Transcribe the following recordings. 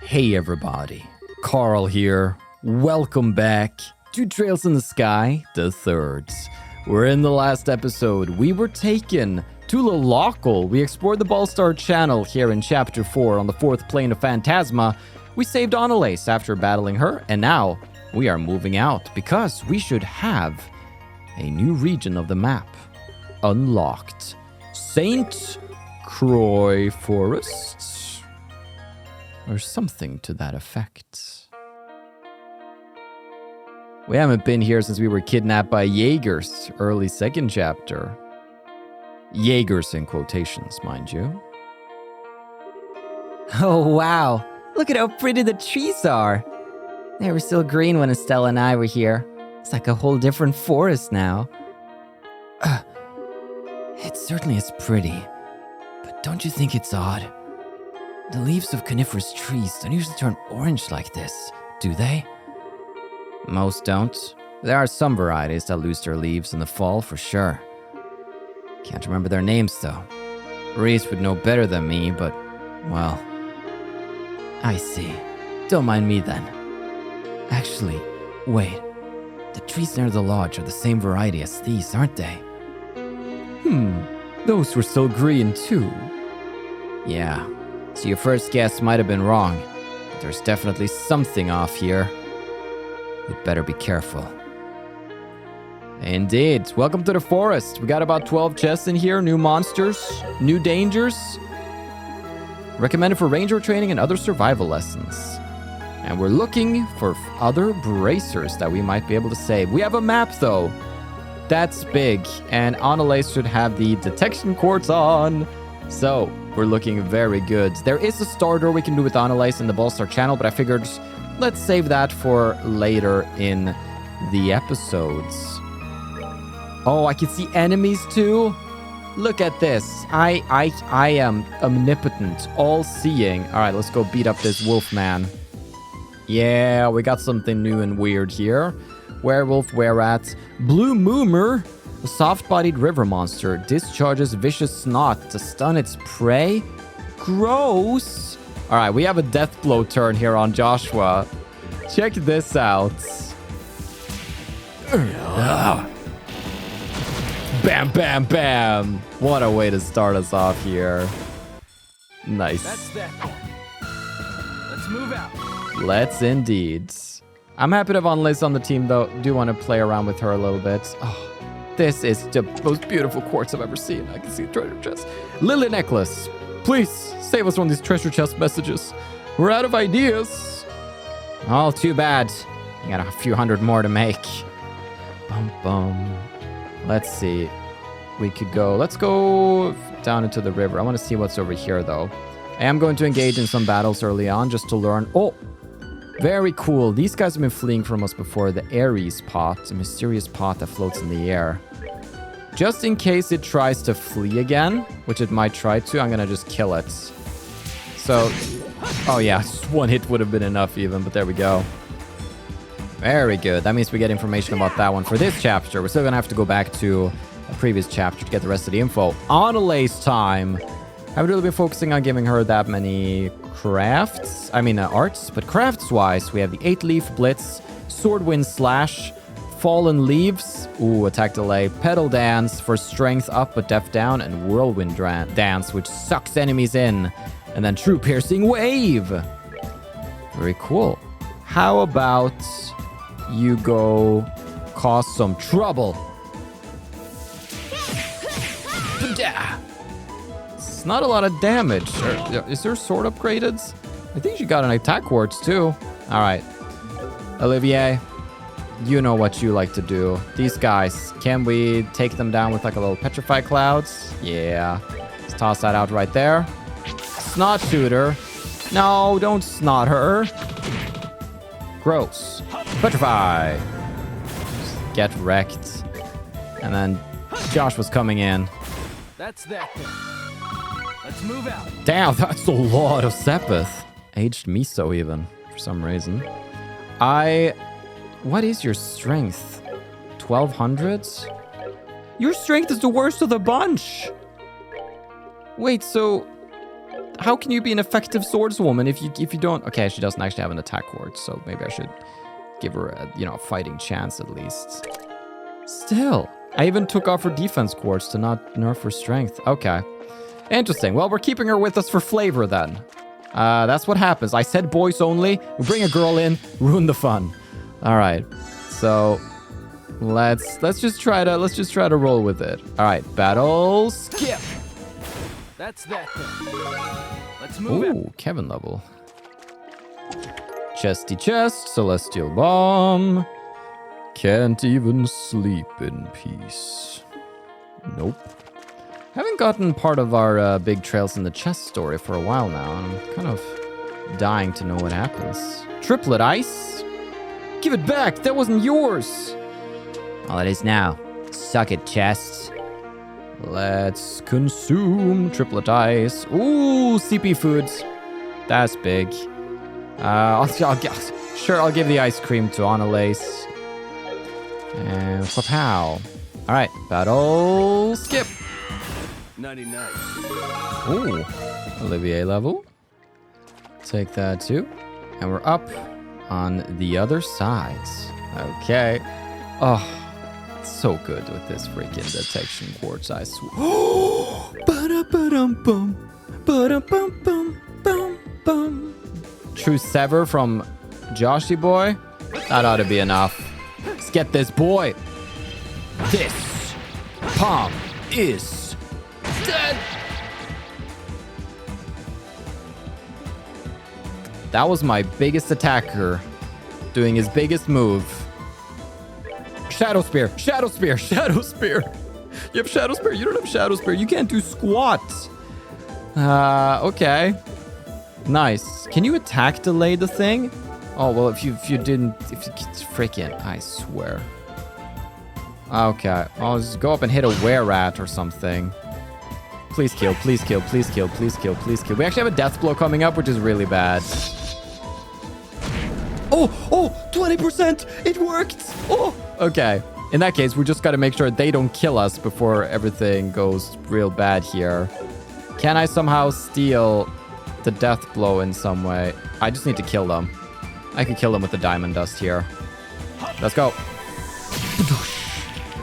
Hey everybody, Carl here. Welcome back to Trails in the Sky, the Thirds. We're in the last episode. We were taken to TLoH. We explored the Ballstar Channel here in Chapter 4 on the 4th plane of Phantasma. We saved Anelace after battling her, and now we are moving out because we should have a new region of the map unlocked. Saint-Croix Forest? Or something to that effect. We haven't been here since we were kidnapped by Jaegers, early second chapter. Jaegers in quotations, mind you. Oh wow, look at how pretty the trees are. They were still green when Estella and I were here. It's like a whole different forest now. It certainly is pretty, but don't you think it's odd? The leaves of coniferous trees don't usually turn orange like this, do they? Most don't. There are some varieties that lose their leaves in the fall for sure. Can't remember their names though. Reese would know better than me, but, well... I see. Don't mind me then. Actually, wait. The trees near the lodge are the same variety as these, aren't they? Those were still green too. Yeah, so your first guess might have been wrong, but there's definitely something off here. We'd better be careful. Indeed. Welcome to the forest. We got about 12 chests in here, new monsters, new dangers. Recommended for ranger training and other survival lessons. And we're looking for other bracers that we might be able to save. We have a map though. That's big. And Anelace should have the detection quartz on. So we're looking very good. There is a starter we can do with Anelace in the Ballstar channel, but I figured let's save that for later in the episodes. Oh, I can see enemies too. Look at this. I am omnipotent, all-seeing. All right, let's go beat up this wolf man. Yeah, we got something new and weird here. Werewolf, were-rat, blue moomer, a soft-bodied river monster, discharges vicious snot to stun its prey. Gross. All right, we have a death blow turn here on Joshua. Check this out. Bam, bam, bam. What a way to start us off here. Nice. That's that. Let's move out. Let's indeed. I'm happy to have Anelace on the team, though. Do want to play around with her a little bit. Oh, this is the most beautiful quartz I've ever seen. I can see a treasure chest. Lily necklace. Please save us from these treasure chest messages. We're out of ideas. Oh, too bad. I got a few hundred more to make. Bum, bum. Let's see. We could go... Let's go down into the river. I want to see what's over here, though. I am going to engage in some battles early on just to learn... Oh! Very cool. These guys have been fleeing from us before. The Ares pot. A mysterious pot that floats in the air. Just in case it tries to flee again, which it might try to, I'm going to just kill it. So... Oh, yeah. Just one hit would have been enough even, but there we go. Very good. That means we get information about that one for this chapter. We're still going to have to go back to a previous chapter to get the rest of the info. Anelace time. Haven't really been focusing on giving her that many crafts. Arts. But crafts-wise, we have the 8-leaf blitz, swordwind slash, fallen leaves, ooh, attack delay, pedal dance for strength up but death down, and whirlwind dance, which sucks enemies in. And then true piercing wave. Very cool. How about... you go cause some trouble. It's not a lot of damage. Is there sword upgraded? I think she got an attack quartz too. All right. Olivier, you know what you like to do. These guys, can we take them down with like a little petrify clouds? Yeah. Let's toss that out right there. Snot shooter. No, don't snot her. Gross. Petrify. Just get wrecked. And then Josh was coming in. That's that thing. Let's move out. Damn, that's a lot of Sepith. Aged miso even, for some reason. What is your strength? 1200? Your strength is the worst of the bunch. Wait, so how can you be an effective swordswoman if you don't? Okay, she doesn't actually have an attack ward, so maybe I should give her a, a fighting chance at least. Still, I even took off her defense quartz to not nerf her strength. Okay, interesting. Well, we're keeping her with us for flavor then. That's what happens. I said boys only. We bring a girl in, ruin the fun. All right, so let's just try to roll with it. All right, battle skip. That's that thing. Let's move it. Ooh, Kevin level. Chesty chest, celestial bomb. Can't even sleep in peace. Nope. Haven't gotten part of our big trails in the chest story for a while now, and I'm kind of dying to know what happens. Triplet ice? Give it back! That wasn't yours! All it is now. Suck it, chests. Let's consume triplet ice. Ooh, CP foods. That's big. I'll give the ice cream to Anelace. And pow. All right, battle skip. 99. Ooh, Olivier level. Take that too. And we're up on the other side. Okay. Oh, so good with this freaking detection quartz, I swear. True Sever from Joshy Boy. That ought to be enough. Let's get this boy. This palm is dead. That was my biggest attacker doing his biggest move. Shadow Spear, Shadow Spear, Shadow Spear. You have Shadow Spear, you don't have Shadow Spear. You can't do squat. Okay. Nice. Can you attack delay the thing? Oh, well, if you freaking, I swear. Okay, I'll just go up and hit a were-rat or something. Please kill, please kill, please kill, please kill, please kill. We actually have a death blow coming up, which is really bad. Oh, 20%! It worked! Oh, okay. In that case, we just gotta make sure they don't kill us before everything goes real bad here. Can I somehow steal the death blow in some way? I just need to kill them. I can kill them with the diamond dust here. Let's go.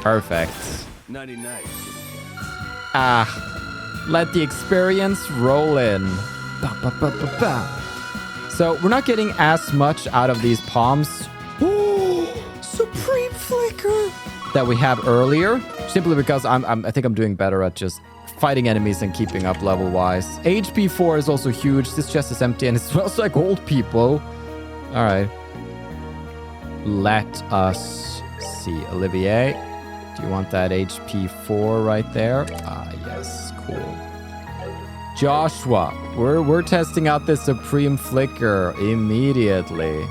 Perfect. 99. Let the experience roll in. So we're not getting as much out of these palms. Supreme Flicker that we have earlier, simply because I think I'm doing better at just fighting enemies and keeping up level wise. HP 4 is also huge. This chest is empty and it smells like old people. All right. Let us see. Olivier, do you want that HP 4 right there? Ah, yes. Cool. Joshua, we're testing out this Supreme Flicker immediately.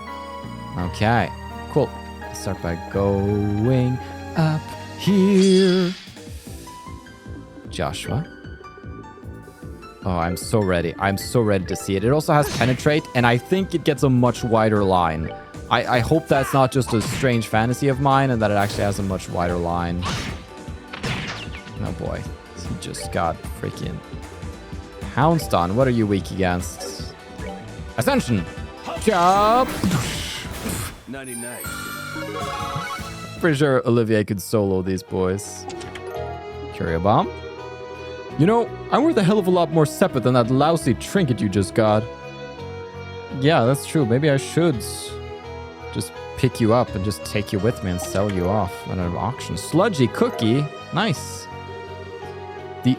Okay, cool. Let's start by going up here. Joshua. Oh, I'm so ready. I'm so ready to see it. It also has Penetrate, and I think it gets a much wider line. I hope that's not just a strange fantasy of mine and that it actually has a much wider line. Oh boy. He just got freaking pounced on. What are you weak against? Ascension! Jump! 99. Pretty sure Olivier could solo these boys. Curio Bomb. You know, I'm worth a hell of a lot more separate than that lousy trinket you just got. Yeah, that's true. Maybe I should just pick you up and just take you with me and sell you off at an auction. Sludgy Cookie. Nice. The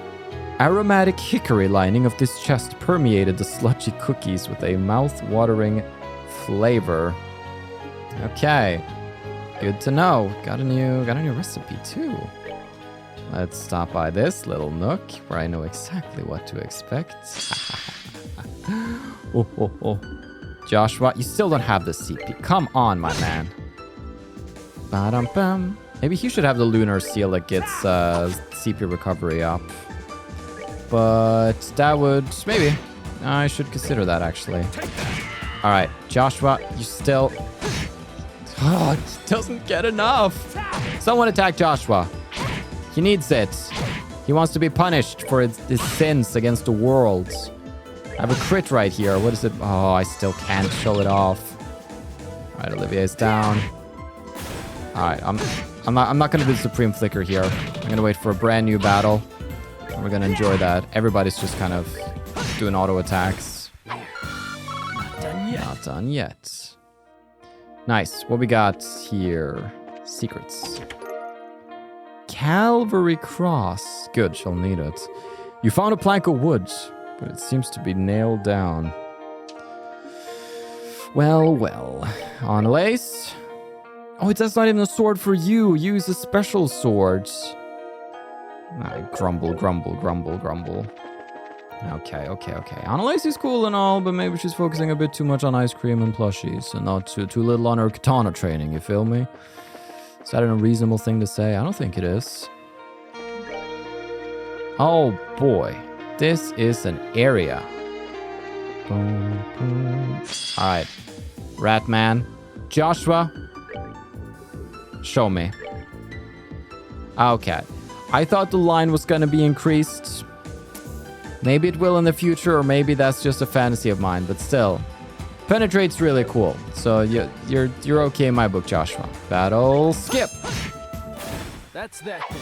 aromatic hickory lining of this chest permeated the sludgy cookies with a mouth-watering flavor. Okay. Good to know. Got a new recipe too. Let's stop by this little nook where I know exactly what to expect. Oh. Joshua, you still don't have the CP. Come on, my man. Ba-dum-bum. Maybe he should have the lunar seal that gets CP recovery up. But that would... maybe. I should consider that, actually. All right, Joshua, you still... oh, it doesn't get enough. Someone attack Joshua. He needs it. He wants to be punished for his sins against the world. I have a crit right here. What is it? Oh, I still can't show it off. All right, Olivier's down. All right, I'm not gonna do the Supreme Flicker here. I'm gonna wait for a brand new battle. And we're gonna enjoy that. Everybody's just kind of doing auto attacks. Not done yet. Nice. What we got here? Secrets. Calvary Cross. Good, she'll need it. You found a plank of wood, but it seems to be nailed down. Well, well. Anelace? Oh, that's not even a sword for you. Use a special sword. I grumble, grumble, grumble, grumble. Okay. Anelace is cool and all, but maybe she's focusing a bit too much on ice cream and plushies and not too little on her katana training, you feel me? Is that a reasonable thing to say? I don't think it is. Oh boy, this is an area. Alright, Ratman. Joshua, show me. Okay, I thought the line was gonna be increased. Maybe it will in the future, or maybe that's just a fantasy of mine, but still. Penetrate's really cool, so you're okay in my book, Joshua. Battle skip! That's that thing.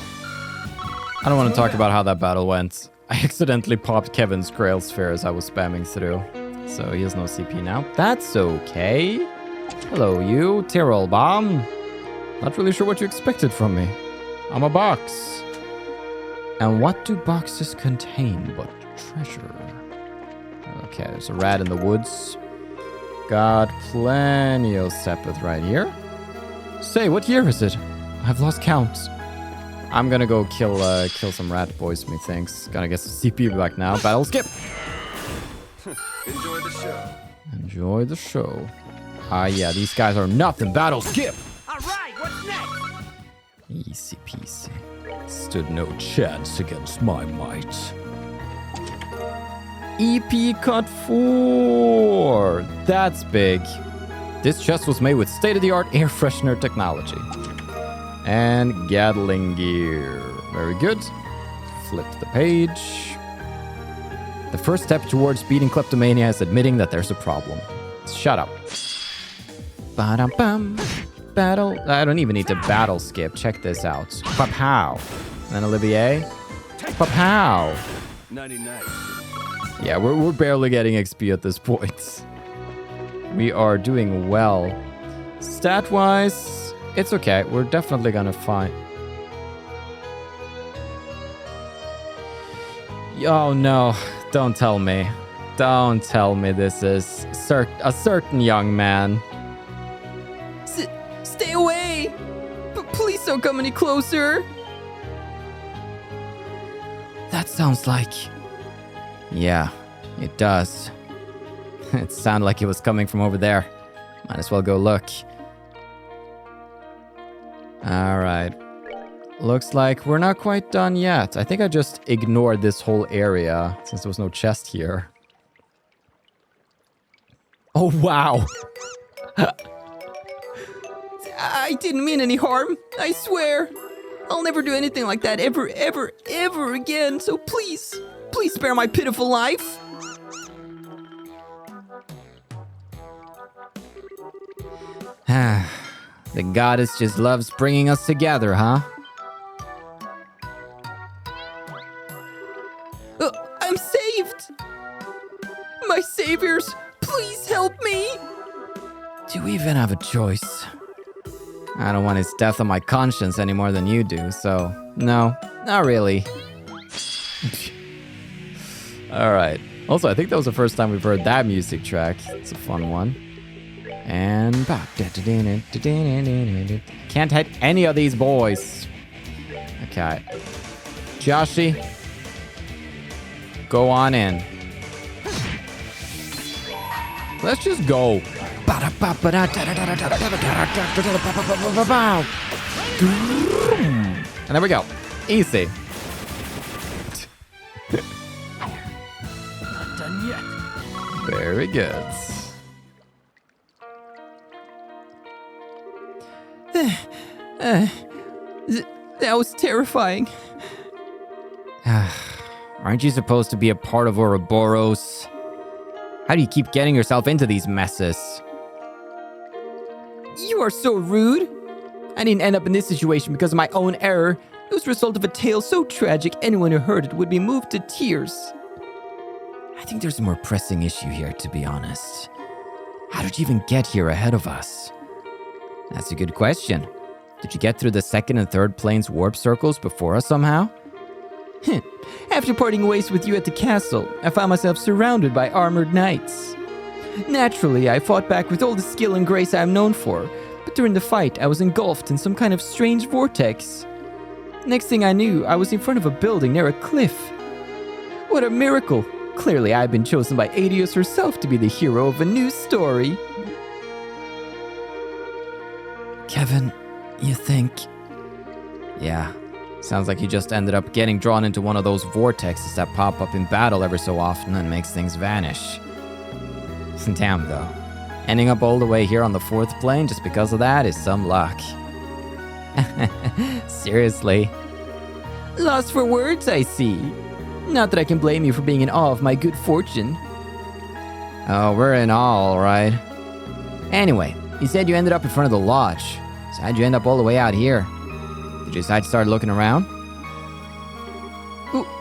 I don't want to talk about how that battle went. I accidentally popped Kevin's Grail Sphere as I was spamming through, so he has no CP now. That's okay. Hello, you. Tyrol Bomb. Not really sure what you expected from me. I'm a box. And what do boxes contain but treasure? Okay, there's a rat in the woods. Got plenty of Sepith right here. Say, what year is it? I've lost count. I'm gonna go kill some rat boys, methinks. Gotta get some CP back now. Battle skip! Enjoy the show. Enjoy the show. Yeah, these guys are nothing. Battle skip! Alright, what's next? Easy peasy. Stood no chance against my might. EP Cut 4! That's big. This chest was made with state-of-the-art air freshener technology. And Gatling gear. Very good. Flip the page. The first step towards beating kleptomania is admitting that there's a problem. Shut up. Ba-dum-bum. Battle. I don't even need to battle skip. Check this out. Pa-pow. And then Olivier. Pa-pow. 99. Yeah, we're barely getting XP at this point. We are doing well. Stat-wise, it's okay. We're definitely gonna find... Oh no, don't tell me. Don't tell me this is a certain young man. Stay away! Please don't come any closer! That sounds like... Yeah, it does. It sounded like it was coming from over there. Might as well go look. Alright. Looks like we're not quite done yet. I think I just ignored this whole area since there was no chest here. Oh, wow. I didn't mean any harm. I swear. I'll never do anything like that ever, ever, ever again. So please, please spare my pitiful life. The goddess just loves bringing us together, huh? I'm saved. My saviors, please help me. Do we even have a choice? I don't want his death on my conscience any more than you do, so no, not really. Alright. Also, I think that was the first time we've heard that music track. It's a fun one. And... Can't hit any of these boys. Okay. Joshi. Go on in. Let's just go. And there we go. Easy. Not done yet. Very good. That was terrifying. Aren't you supposed to be a part of Ouroboros? How do you keep getting yourself into these messes? You are so rude. I didn't end up in this situation because of my own error. It was the result of a tale so tragic anyone who heard it would be moved to tears. I think there's a more pressing issue here, to be honest. How did you even get here ahead of us? That's a good question. Did you get through the second and third plane's warp circles before us somehow? After parting ways with you at the castle, I found myself surrounded by armored knights. Naturally, I fought back with all the skill and grace I am known for, but during the fight, I was engulfed in some kind of strange vortex. Next thing I knew, I was in front of a building near a cliff. What a miracle! Clearly, I've been chosen by Adios herself to be the hero of a new story. Kevin, you think... Yeah, sounds like you just ended up getting drawn into one of those vortexes that pop up in battle every so often and makes things vanish. Damn, though. Ending up all the way here on the fourth plane just because of that is some luck. Seriously. Lost for words, I see. Not that I can blame you for being in awe of my good fortune. Oh, we're in awe, all right. Anyway, you said you ended up in front of the lodge. So how'd you end up all the way out here? Did you decide to start looking around?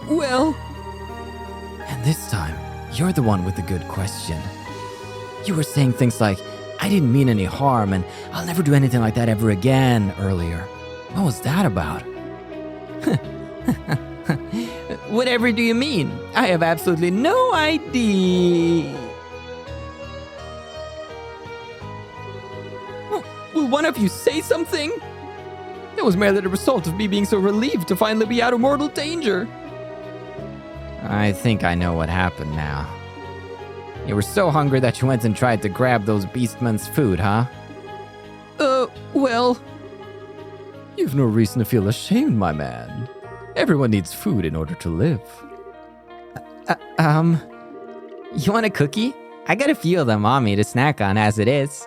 Well... And this time, you're the one with the good question. You were saying things like, I didn't mean any harm and I'll never do anything like that ever again earlier. What was that about? Whatever do you mean? I have absolutely no idea. Will one of you say something? That was merely the result of me being so relieved to finally be out of mortal danger. I think I know what happened now. You were so hungry that you went and tried to grab those beastmen's food, huh? Well... You've no reason to feel ashamed, my man. Everyone needs food in order to live. You want a cookie? I got a few of them on me to snack on as it is.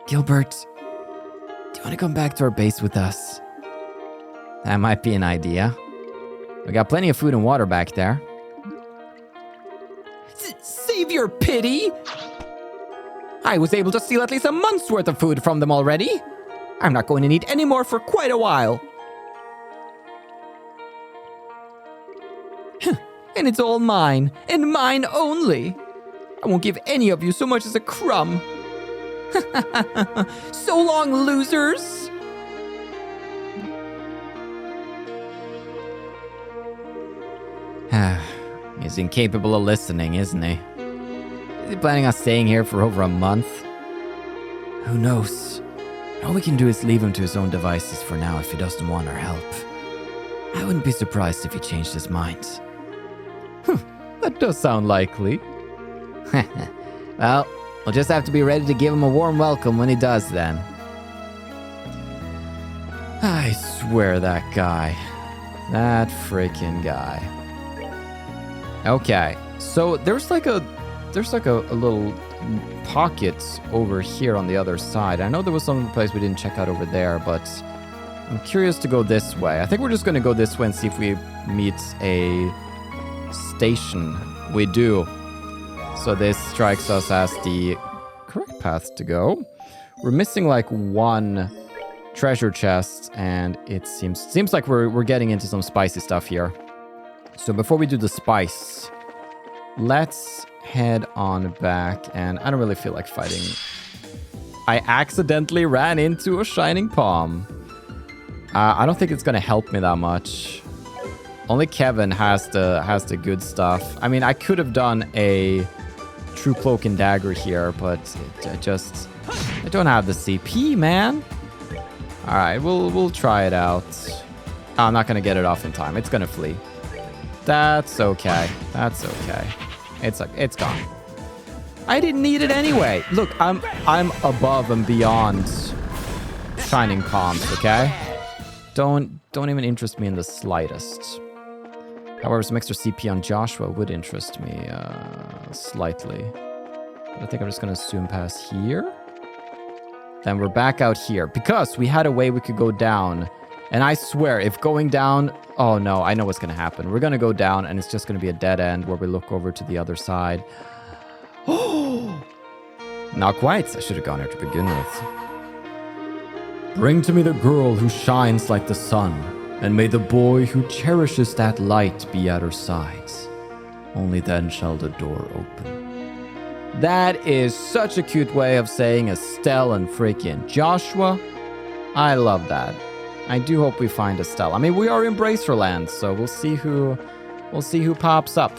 Gilbert, do you want to come back to our base with us? That might be an idea. We got plenty of food and water back there. Save your pity! I was able to steal at least a month's worth of food from them already. I'm not going to need any more for quite a while. And it's all mine, and mine only. I won't give any of you so much as a crumb. So long, losers! He's incapable of listening, isn't he? Is he planning on staying here for over a month? Who knows? All we can do is leave him to his own devices for now if he doesn't want our help. I wouldn't be surprised if he changed his mind. That does sound likely. Well, we'll just have to be ready to give him a warm welcome when he does then. I swear that guy. That freaking guy. Okay, so there's like a little pocket over here on the other side. I know there was some place we didn't check out over there, but I'm curious to go this way. I think we're just going to go this way and see if we meet a station. We do. So this strikes us as the correct path to go. We're missing like one treasure chest, and it seems like we're getting into some spicy stuff here. So before we do the spice, let's head on back, and I don't really feel like fighting. I accidentally ran into a shining palm. I don't think it's gonna help me that much. Only Kevin has the good stuff. I mean, I could have done a true cloak and dagger here, but I don't have the CP, man. All right, we'll try it out. Oh, I'm not gonna get it off in time. It's gonna flee. That's okay. That's okay. It's gone. I didn't need it anyway. Look, I'm above and beyond shining palms, okay? Don't even interest me in the slightest. However, some extra CP on Joshua would interest me slightly. But I think I'm just gonna zoom past here. Then we're back out here because we had a way we could go down And I swear, if going down... Oh, no, I know what's going to happen. We're going to go down, and it's just going to be a dead end where we look over to the other side. Oh! Not quite. I should have gone here to begin with. Bring to me the girl who shines like the sun, and may the boy who cherishes that light be at her sides. Only then shall the door open. That is such a cute way of saying Estelle and freaking Joshua. I love that. I do hope we find Estelle. I mean, we are in Bracerland, so we'll see who pops up.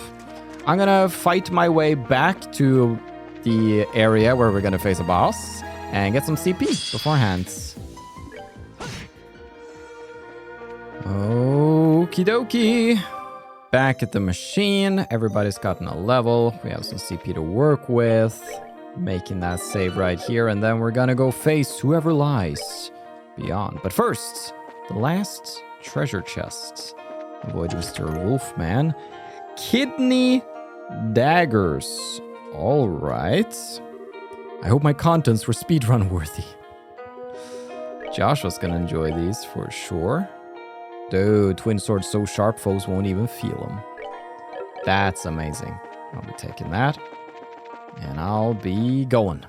I'm gonna fight my way back to the area where we're gonna face a boss and get some CP beforehand. Okie dokie. Back at the machine. Everybody's gotten a level. We have some CP to work with. Making that save right here. And then we're gonna go face whoever lies beyond. But first, the last treasure chest. Avoid Mr. Wolfman. Kidney daggers. All right. I hope my contents were speedrun worthy. Joshua's gonna enjoy these for sure. Dude, twin swords so sharp foes won't even feel them. That's amazing. I'll be taking that. And I'll be going.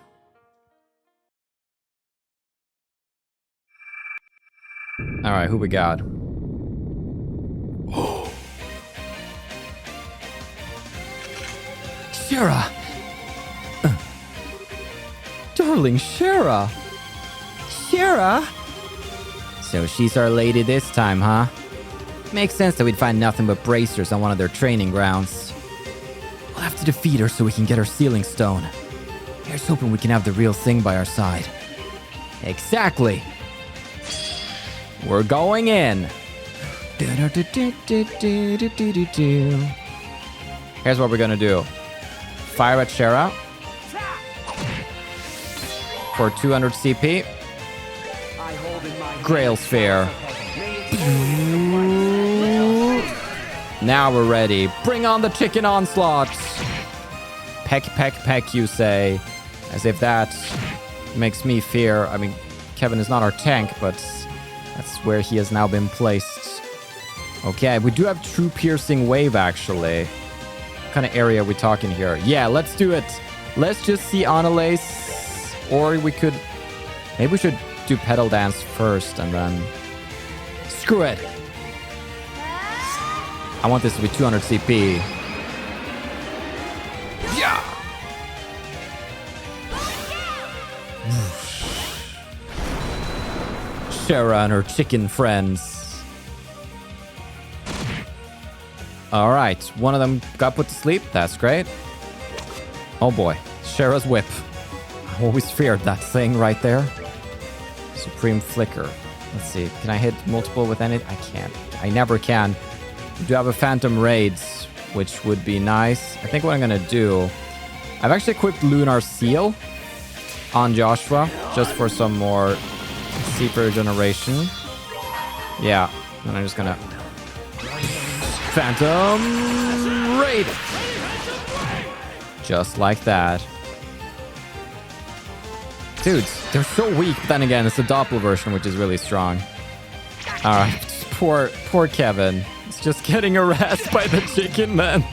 Alright, who we got? Schera! Darling Schera! Schera! So she's our lady this time, huh? Makes sense that we'd find nothing but bracers on one of their training grounds. We'll have to defeat her so we can get her sealing stone. Here's hoping we can have the real thing by our side. Exactly. We're going in. Here's what we're gonna do. Fire at Schera for 200 CP. Grail Sphere. Now we're ready. Bring on the chicken onslaughts. Peck, peck, peck, you say. As if that makes me fear. I mean, Kevin is not our tank, but that's where he has now been placed. Okay, we do have true piercing wave, actually. What kind of area are we talking here? Yeah, let's do it. Let's just see Anelace. Or we could... Maybe we should do pedal dance first and then... Screw it. I want this to be 200 CP. Yeah! Schera and her chicken friends. Alright, one of them got put to sleep. That's great. Oh boy, Schera's whip. I always feared that thing right there. Supreme Flicker. Let's see, can I hit multiple with any? I can't. I never can. We do have a Phantom Raids, which would be nice. I think what I'm gonna do... I've actually equipped Lunar Seal on Joshua, just for some more CP regeneration. Yeah, and I'm just gonna... Phantom Raid! Just like that. Dudes, they're so weak, but then again, it's the Doppel version, which is really strong. Alright, poor Kevin. He's just getting harassed by the chicken man.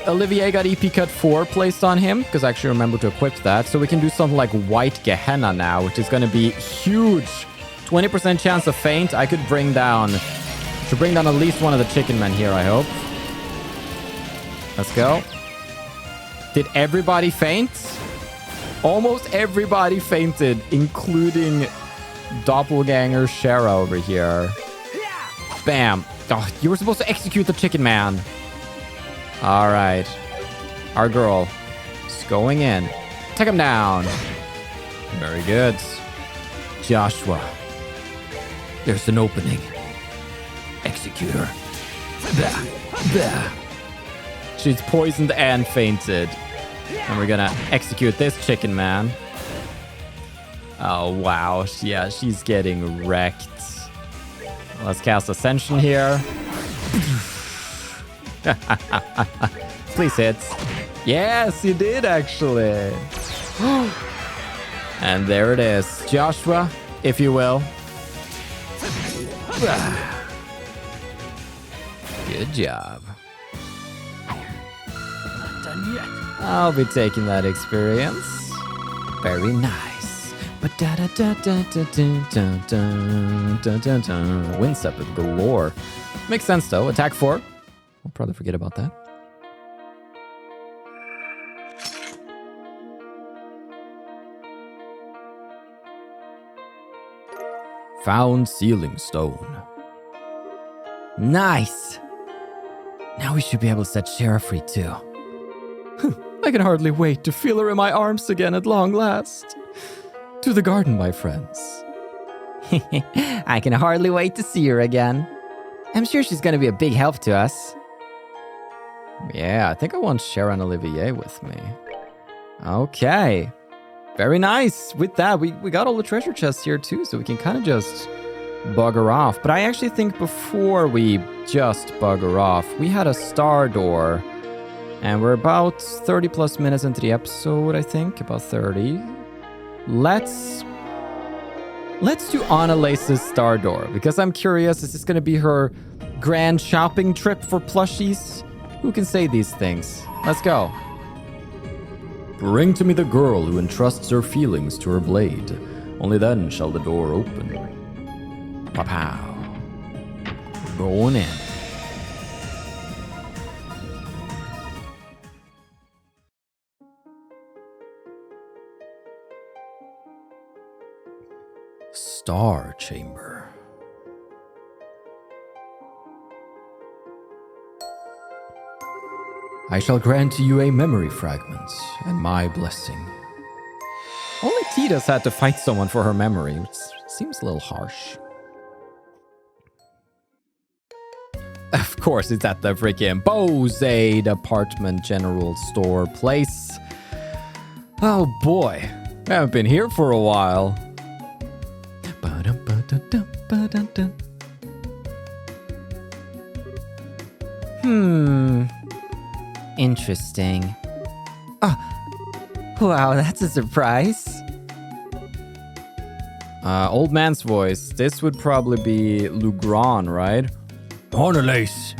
Olivier got EP Cut 4 placed on him, because I actually remember to equip that. So we can do something like White Gehenna now, which is going to be huge. 20% chance of feint. I could bring down... Should bring down at least one of the chicken men here, I hope. Let's go. Did everybody faint? Almost everybody fainted, including Doppelganger Schera over here. Bam. Oh, you were supposed to execute the chicken man. All right. Our girl is going in. Take him down. Very good. Joshua. There's an opening. Execute her. She's poisoned and fainted. And we're gonna execute this chicken man. Oh, wow. Yeah, she's getting wrecked. Let's cast Ascension here. Please hit. Yes, you did, actually. And there it is. Joshua, if you will. Good job. Not done yet. I'll be taking that experience. Very nice. Wind step with galore. Makes sense though. Attack 4. I'll probably forget about that. Found sealing stone. Nice. Now we should be able to set Schera free too. I can hardly wait to feel her in my arms again at long last. To the garden, my friends. I can hardly wait to see her again. I'm sure she's going to be a big help to us. Yeah, I think I want Schera and Olivier with me. Okay. Very nice. With that, we got all the treasure chests here too, so we can kind of just bugger off. But I actually think before we just bugger off, we had a star door. And we're about 30 plus minutes into the episode, I think. About 30. Let's do Anelace's star door, because I'm curious, is this going to be her grand shopping trip for plushies? Who can say these things? Let's go. Bring to me the girl who entrusts her feelings to her blade. Only then shall the door open. Pow. Going in. Star Chamber. I shall grant to you a memory fragment and my blessing. Only Tidus had to fight someone for her memory, which seems a little harsh. Of course, it's at the freaking Bose Department General Store place. Oh boy, I haven't been here for a while. Interesting. Oh, wow, that's a surprise. Old man's voice. This would probably be Lugron, right? Anelace.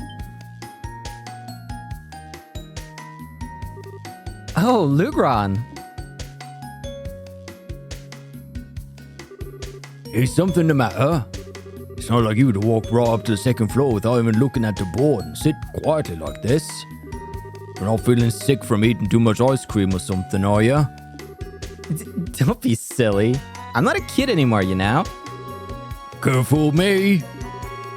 Oh, Lugron. Is something the matter? It's not like you to walk right up to the second floor without even looking at the board and sit quietly like this. You're not feeling sick from eating too much ice cream or something, are you? Don't be silly. I'm not a kid anymore, you know? Can't fool me.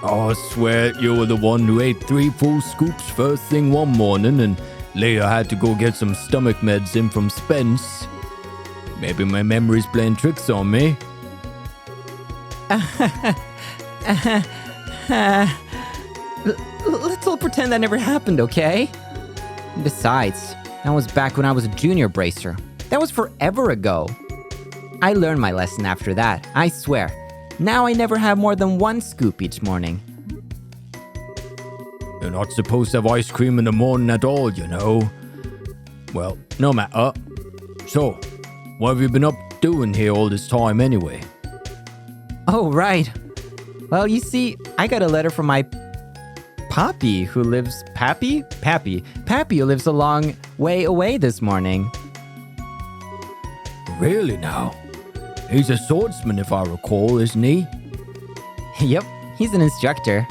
I swear you were the one who ate 3 full scoops first thing one morning and later had to go get some stomach meds in from Spence. Maybe my memory's playing tricks on me. Let's all pretend that never happened, okay? Besides, that was back when I was a junior bracer. That was forever ago. I learned my lesson after that, I swear. Now I never have more than 1 scoop each morning. You're not supposed to have ice cream in the morning at all, you know. Well, no matter. So, what have you been up doing here all this time anyway? Oh, right. Well, you see, I got a letter from my Pappy who lives... Pappy who lives a long way away this morning. Really now? He's a swordsman if I recall, isn't he? Yep, he's an instructor.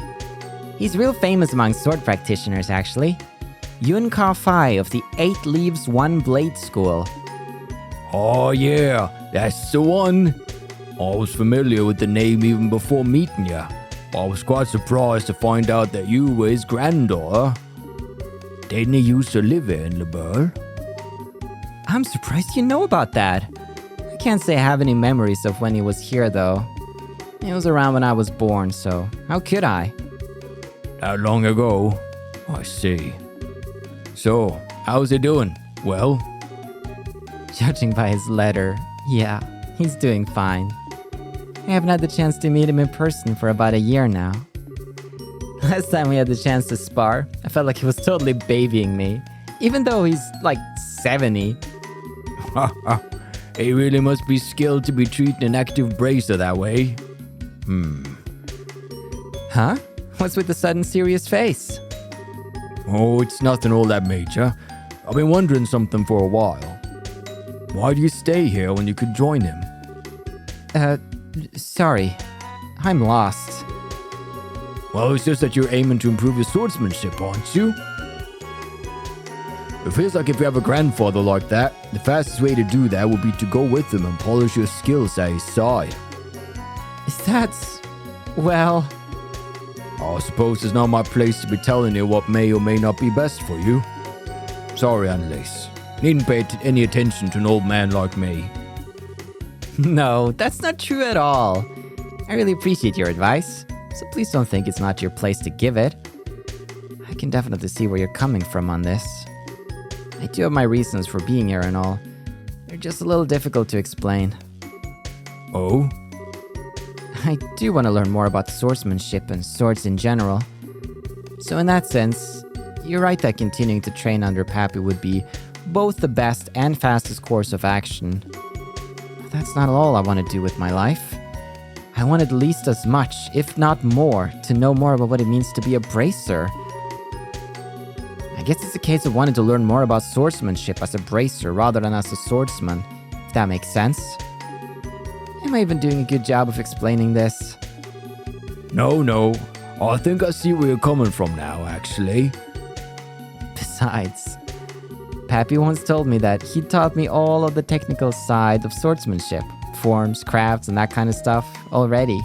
He's real famous among sword practitioners, actually. Yun Ka Fai of the 8 Leaves 1 Blade School. Oh yeah, that's the one. I was familiar with the name even before meeting you. I was quite surprised to find out that you were his granddaughter. Didn't he used to live here in LeBeau? I'm surprised you know about that. I can't say I have any memories of when he was here, though. It was around when I was born, so how could I? That long ago? I see. So, how's he doing? Well? Judging by his letter, yeah, he's doing fine. I haven't had the chance to meet him in person for about a year now. Last time we had the chance to spar, I felt like he was totally babying me, even though he's like 70. He really must be skilled to be treating an active bracer that way. Huh? What's with the sudden serious face? Oh, it's nothing all that major. I've been wondering something for a while. Why do you stay here when you could join him? Sorry. I'm lost. Well, it's just that you're aiming to improve your swordsmanship, aren't you? It feels like if you have a grandfather like that, the fastest way to do that would be to go with him and polish your skills at his side. That's... well... I suppose it's not my place to be telling you what may or may not be best for you. Sorry, Anelace. Needn't pay any attention to an old man like me. No, that's not true at all. I really appreciate your advice, so please don't think it's not your place to give it. I can definitely see where you're coming from on this. I do have my reasons for being here and all. They're just a little difficult to explain. Oh? I do want to learn more about swordsmanship and swords in general. So in that sense, you're right that continuing to train under Pappy would be both the best and fastest course of action. But that's not all I want to do with my life. I want at least as much, if not more, to know more about what it means to be a bracer. I guess it's a case of wanting to learn more about swordsmanship as a bracer rather than as a swordsman, if that makes sense. Am I even doing a good job of explaining this? No. I think I see where you're coming from now, actually. Besides, Pappy once told me that he taught me all of the technical side of swordsmanship, forms, crafts, and that kind of stuff already.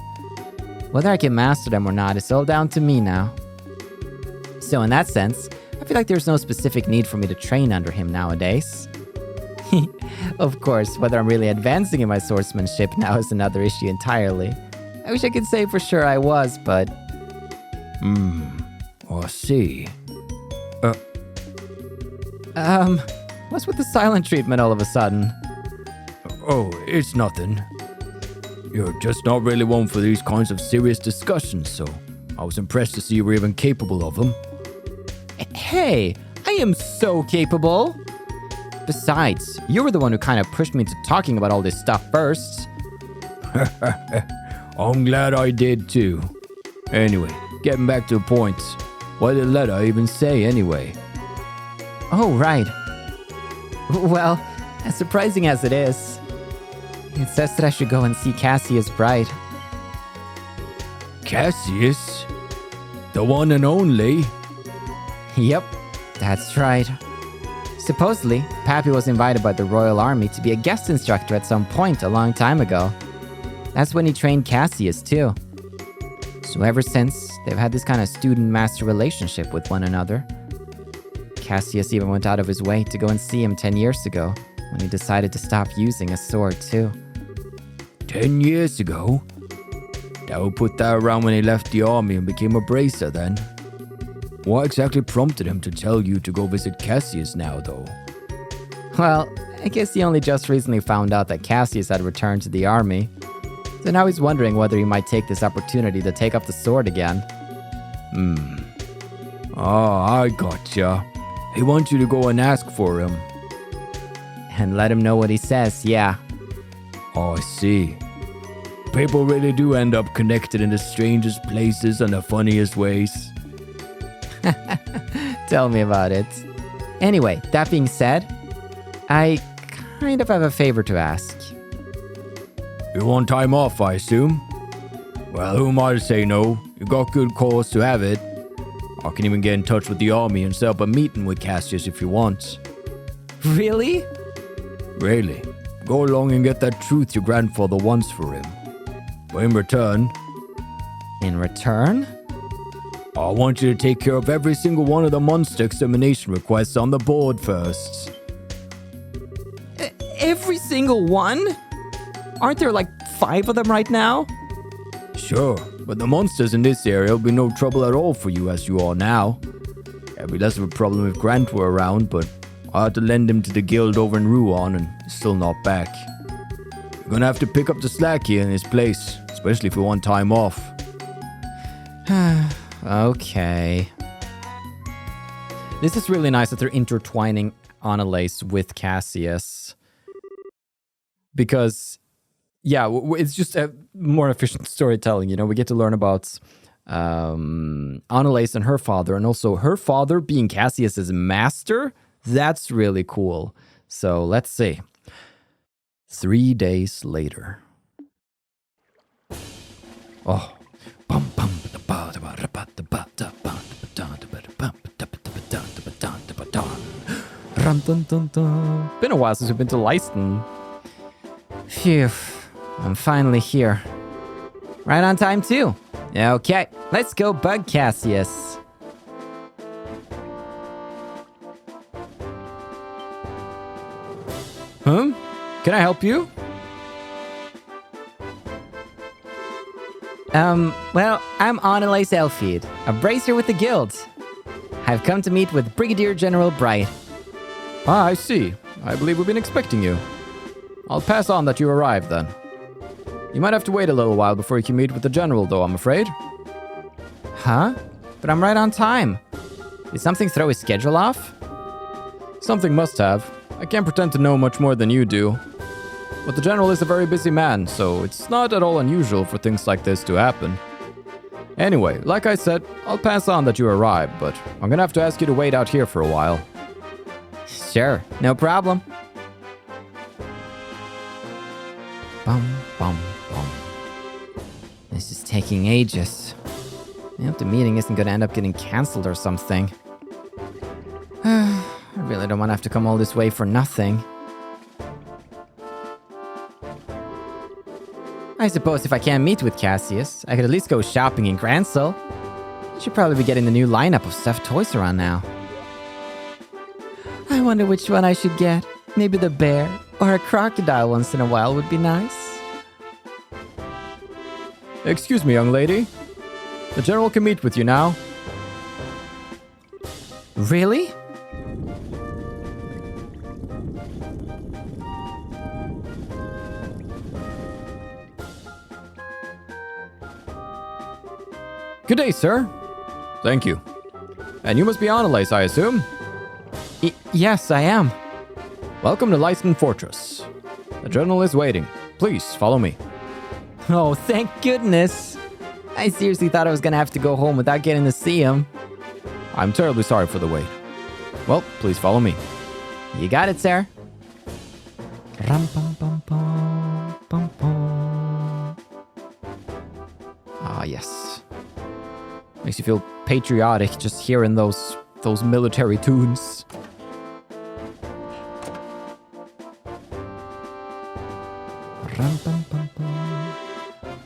Whether I can master them or not is all down to me now. So in that sense, I feel like there's no specific need for me to train under him nowadays. Of course, whether I'm really advancing in my swordsmanship now is another issue entirely. I wish I could say for sure I was, but... I see. What's with the silent treatment all of a sudden? Oh, it's nothing. You're just not really one for these kinds of serious discussions, so I was impressed to see you were even capable of them. Hey, I am so capable! Besides, you were the one who kind of pushed me into talking about all this stuff first. I'm glad I did too. Anyway, getting back to the point. What did the letter even say anyway? Oh, right. Well, as surprising as it is, it says that I should go and see Cassius' bride. Cassius? The one and only? Yep, that's right. Supposedly, Pappy was invited by the Royal Army to be a guest instructor at some point a long time ago. That's when he trained Cassius, too. So ever since, they've had this kind of student-master relationship with one another. Cassius even went out of his way to go and see him 10 years ago, when he decided to stop using a sword, too. 10 years ago? That would put that around when he left the army and became a bracer then. What exactly prompted him to tell you to go visit Cassius now, though? Well, I guess he only just recently found out that Cassius had returned to the army. So now he's wondering whether he might take this opportunity to take up the sword again. I gotcha. He wants you to go and ask for him. And let him know what he says, yeah. Oh, I see. People really do end up connected in the strangest places and the funniest ways. Tell me about it. Anyway, that being said, I kind of have a favor to ask. You want time off, I assume? Well, who am I to say no? You got good cause to have it. I can even get in touch with the army and set up a meeting with Cassius if you want. Really? Really? Go along and get that truth your grandfather wants for him. But in return... In return? I want you to take care of every single one of the monster extermination requests on the board first. Every single one? Aren't there like 5 of them right now? Sure, but the monsters in this area will be no trouble at all for you as you are now. It'd be less of a problem if Grant were around, but I had to lend him to the guild over in Ruan and he's still not back. You're gonna have to pick up the slack here in his place, especially if you want time off. Okay. This is really nice that they're intertwining Anelace with Cassius. Because, yeah, it's just a more efficient storytelling, you know? We get to learn about Anelace and her father, and also her father being Cassius's master. That's really cool. So let's see. 3 days later. Oh. Been a while since we've been to Leisten. Phew, I'm finally here. Right on time, too. Okay, let's go bug Cassius. Huh? Can I help you? Well, I'm Anelace Elfeed, a bracer with the guild. I've come to meet with Brigadier General Bright. Ah, I see. I believe we've been expecting you. I'll pass on that you arrived then. You might have to wait a little while before you can meet with the general, though, I'm afraid. Huh? But I'm right on time. Did something throw his schedule off? Something must have. I can't pretend to know much more than you do. But the general is a very busy man, so it's not at all unusual for things like this to happen. Anyway, like I said, I'll pass on that you arrived, but I'm gonna have to ask you to wait out here for a while. Sure, no problem. Bum, bum, bum. This is taking ages. I hope the meeting isn't gonna end up getting cancelled or something. I really don't want to have to come all this way for nothing. I suppose if I can't meet with Cassius, I could at least go shopping in Gransel. I should probably be getting the new lineup of stuffed toys around now. I wonder which one I should get. Maybe the bear or a crocodile once in a while would be nice. Excuse me, young lady. The general can meet with you now. Really? Good day, sir. Thank you. And you must be Anelace, I assume? Yes, I am. Welcome to Leisten Fortress. The general is waiting. Please, follow me. Oh, thank goodness. I seriously thought I was gonna have to go home without getting to see him. I'm terribly sorry for the wait. Well, please follow me. You got it, sir. Ah, yes. Makes you feel patriotic just hearing those military tunes.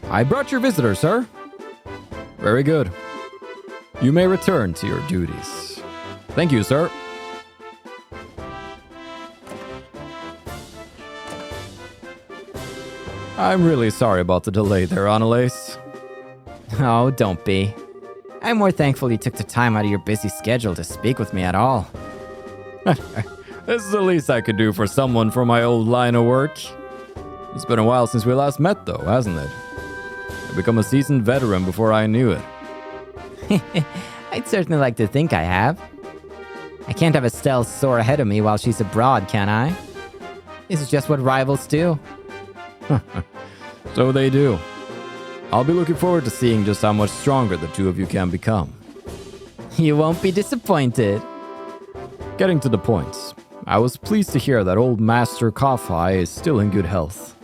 I brought your visitor, sir. Very good. You may return to your duties. Thank you, sir. I'm really sorry about the delay there, Anelace. Oh, don't be. I'm more thankful you took the time out of your busy schedule to speak with me at all. This is the least I could do for someone from my old line of work. It's been a while since we last met, though, hasn't it? I've become a seasoned veteran before I knew it. I'd certainly like to think I have. I can't have Estelle soar ahead of me while she's abroad, can I? This is just what rivals do. So they do. I'll be looking forward to seeing just how much stronger the two of you can become. You won't be disappointed. Getting to the point, I was pleased to hear that old Master Kafai is still in good health.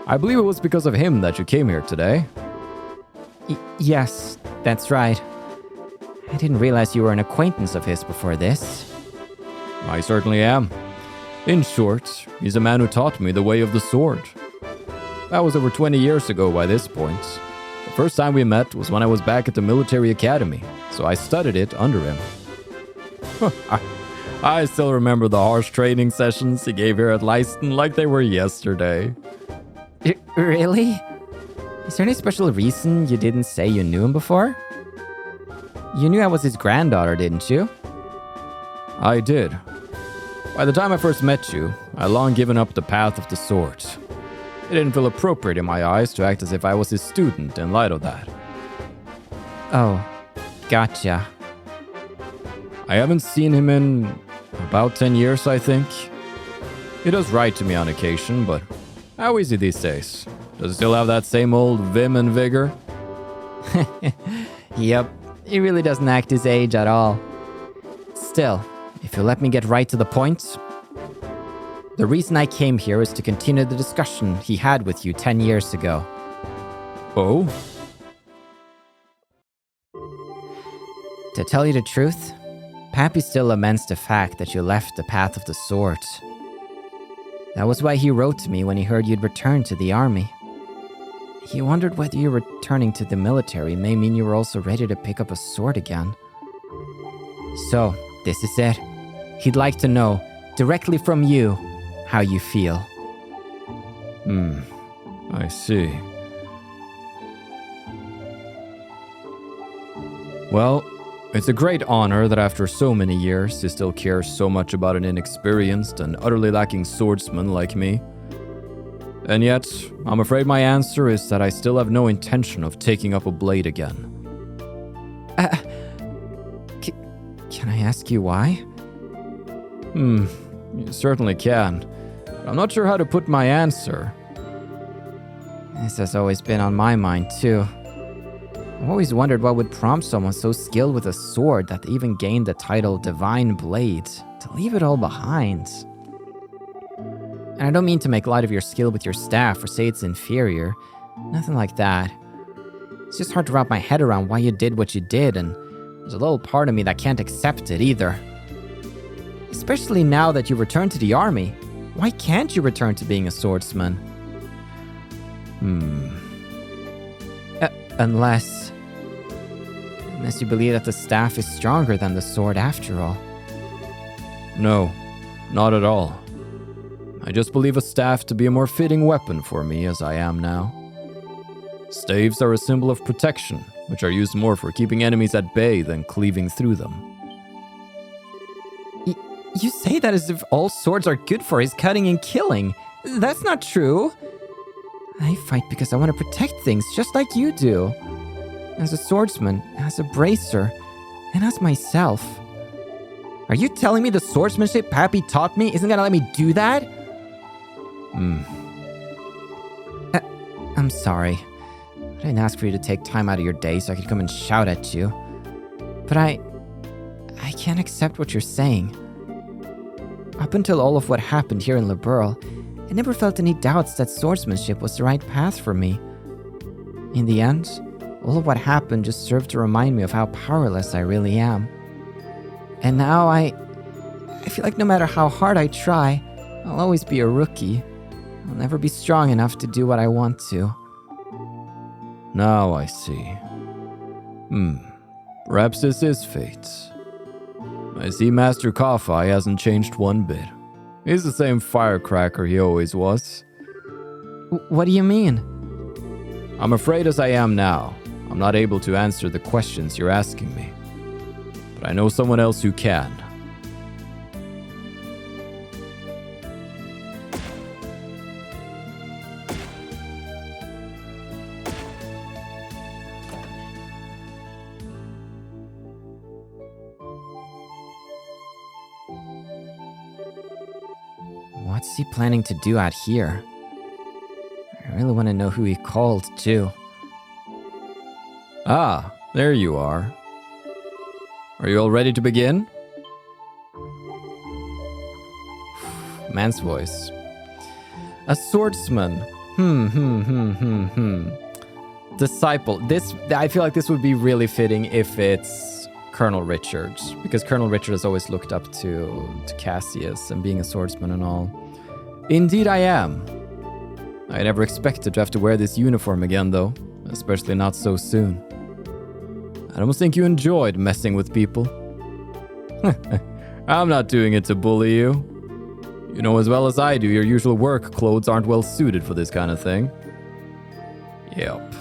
I believe it was because of him that you came here today. Yes, that's right. I didn't realize you were an acquaintance of his before this. I certainly am. In short, he's a man who taught me the way of the sword. That was over 20 years ago by this point. The first time we met was when I was back at the military academy, so I studied it under him. I still remember the harsh training sessions he gave here at Leisten like they were yesterday. Really? Is there any special reason you didn't say you knew him before? You knew I was his granddaughter, didn't you? I did. By the time I first met you, I'd long given up the path of the sword. It didn't feel appropriate in my eyes to act as if I was his student in light of that. Oh, gotcha. I haven't seen him in about 10 years, I think. He does write to me on occasion, but how is he these days? Does he still have that same old vim and vigor? Yep, he really doesn't act his age at all. Still, if you'll let me get right to the point, the reason I came here is to continue the discussion he had with you 10 years ago. Oh? To tell you the truth, Pappy still laments the fact that you left the path of the sword. That was why he wrote to me when he heard you'd returned to the army. He wondered whether you returning to the military may mean you were also ready to pick up a sword again. So, this is it. He'd like to know, directly from you, how you feel. I see. Well, it's a great honor that after so many years, he still cares so much about an inexperienced and utterly lacking swordsman like me. And yet, I'm afraid my answer is that I still have no intention of taking up a blade again. Can I ask you why? You certainly can. But I'm not sure how to put my answer. This has always been on my mind, too. I've always wondered what would prompt someone so skilled with a sword that they even gained the title Divine Blade to leave it all behind. And I don't mean to make light of your skill with your staff or say it's inferior. Nothing like that. It's just hard to wrap my head around why you did what you did, and there's a little part of me that can't accept it either. Especially now that you returned to the army. Why can't you return to being a swordsman? Unless you believe that the staff is stronger than the sword after all. No, not at all. I just believe a staff to be a more fitting weapon for me as I am now. Staves are a symbol of protection, which are used more for keeping enemies at bay than cleaving through them. You say that as if all swords are good for is cutting and killing. That's not true. I fight because I want to protect things just like you do. As a swordsman, as a bracer, and as myself. Are you telling me the swordsmanship Pappy taught me isn't gonna let me do that? I'm sorry. I didn't ask for you to take time out of your day so I could come and shout at you. But I can't accept what you're saying. Up until all of what happened here in Liberl, I never felt any doubts that swordsmanship was the right path for me. In the end, all of what happened just served to remind me of how powerless I really am. And now I feel like no matter how hard I try, I'll always be a rookie. I'll never be strong enough to do what I want to. Now I see. Perhaps this is fate. I see Master Kafai hasn't changed one bit. He's the same firecracker he always was. What do you mean? I'm afraid as I am now, I'm not able to answer the questions you're asking me. But I know someone else who can. What's he planning to do out here? I really want to know who he called, too. Ah, there you are. Are you all ready to begin? Man's voice. A swordsman. Disciple. I feel like this would be really fitting if it's Colonel Richard, because Colonel Richard has always looked up to Cassius and being a swordsman and all. Indeed I am. I never expected to have to wear this uniform again, though, especially not so soon. I almost think you enjoyed messing with people. I'm not doing it to bully you. You know as well as I do, your usual work clothes aren't well suited for this kind of thing. Yep.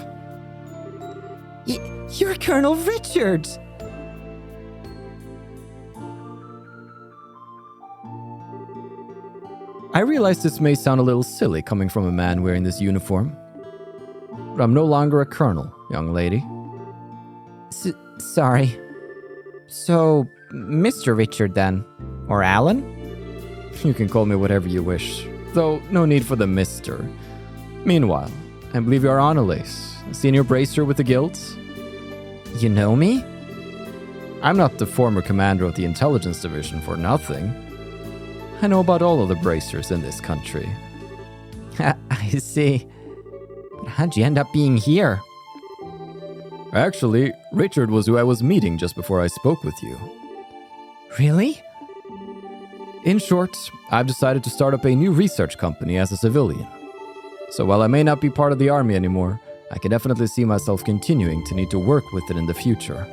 You're Colonel Richard! I realize this may sound a little silly coming from a man wearing this uniform, but I'm no longer a colonel, young lady. Sorry. So, Mr. Richard then? Or Alan? You can call me whatever you wish, though no need for the Mr. Meanwhile, I believe you are Anelace, a senior bracer with the guilds? You know me? I'm not the former commander of the intelligence division for nothing. I know about all of the bracers in this country. I see. But how'd you end up being here? Actually, Richard was who I was meeting just before I spoke with you. Really? In short, I've decided to start up a new research company as a civilian. So while I may not be part of the army anymore, I can definitely see myself continuing to need to work with it in the future.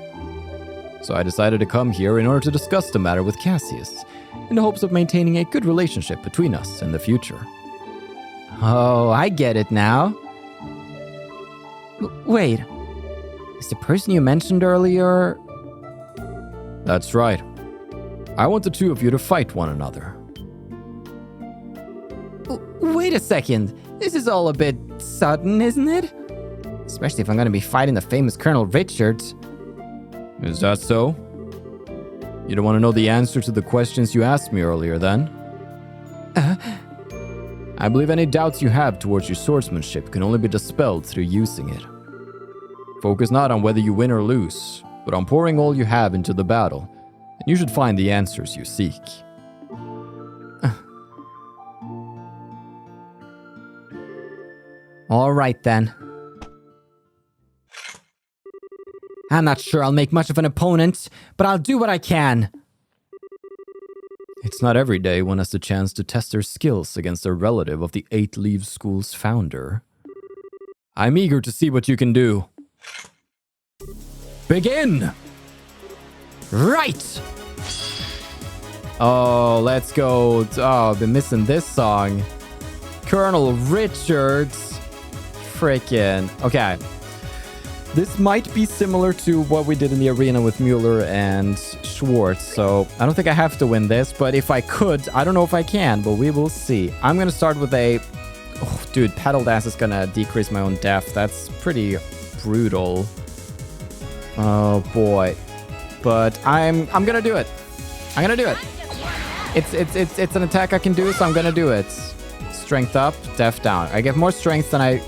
So I decided to come here in order to discuss the matter with Cassius, in the hopes of maintaining a good relationship between us in the future. Oh, I get it now. Wait. Is the person you mentioned earlier... That's right. I want the two of you to fight one another. Wait a second. This is all a bit sudden, isn't it? Especially if I'm going to be fighting the famous Colonel Richards. Is that so? You don't want to know the answer to the questions you asked me earlier, then? I believe any doubts you have towards your swordsmanship can only be dispelled through using it. Focus not on whether you win or lose, but on pouring all you have into the battle, and you should find the answers you seek. All right, then. I'm not sure I'll make much of an opponent, but I'll do what I can. It's not every day one has the chance to test their skills against a relative of the Eight Leaves School's founder. I'm eager to see what you can do. Begin! Right! Oh, let's go. Oh, I've been missing this song. Colonel Richards. Frickin'. Okay. This might be similar to what we did in the arena with Mueller and Schwartz, so I don't think I have to win this, but if I could, I don't know if I can, but we will see. I'm gonna start with a... Oh, dude, Pedal Dance is gonna decrease my own def. That's pretty brutal. Oh, boy. But I'm gonna do it. I'm gonna do it. It's an attack I can do, so I'm gonna do it. Strength up, def down. I get more strength than I...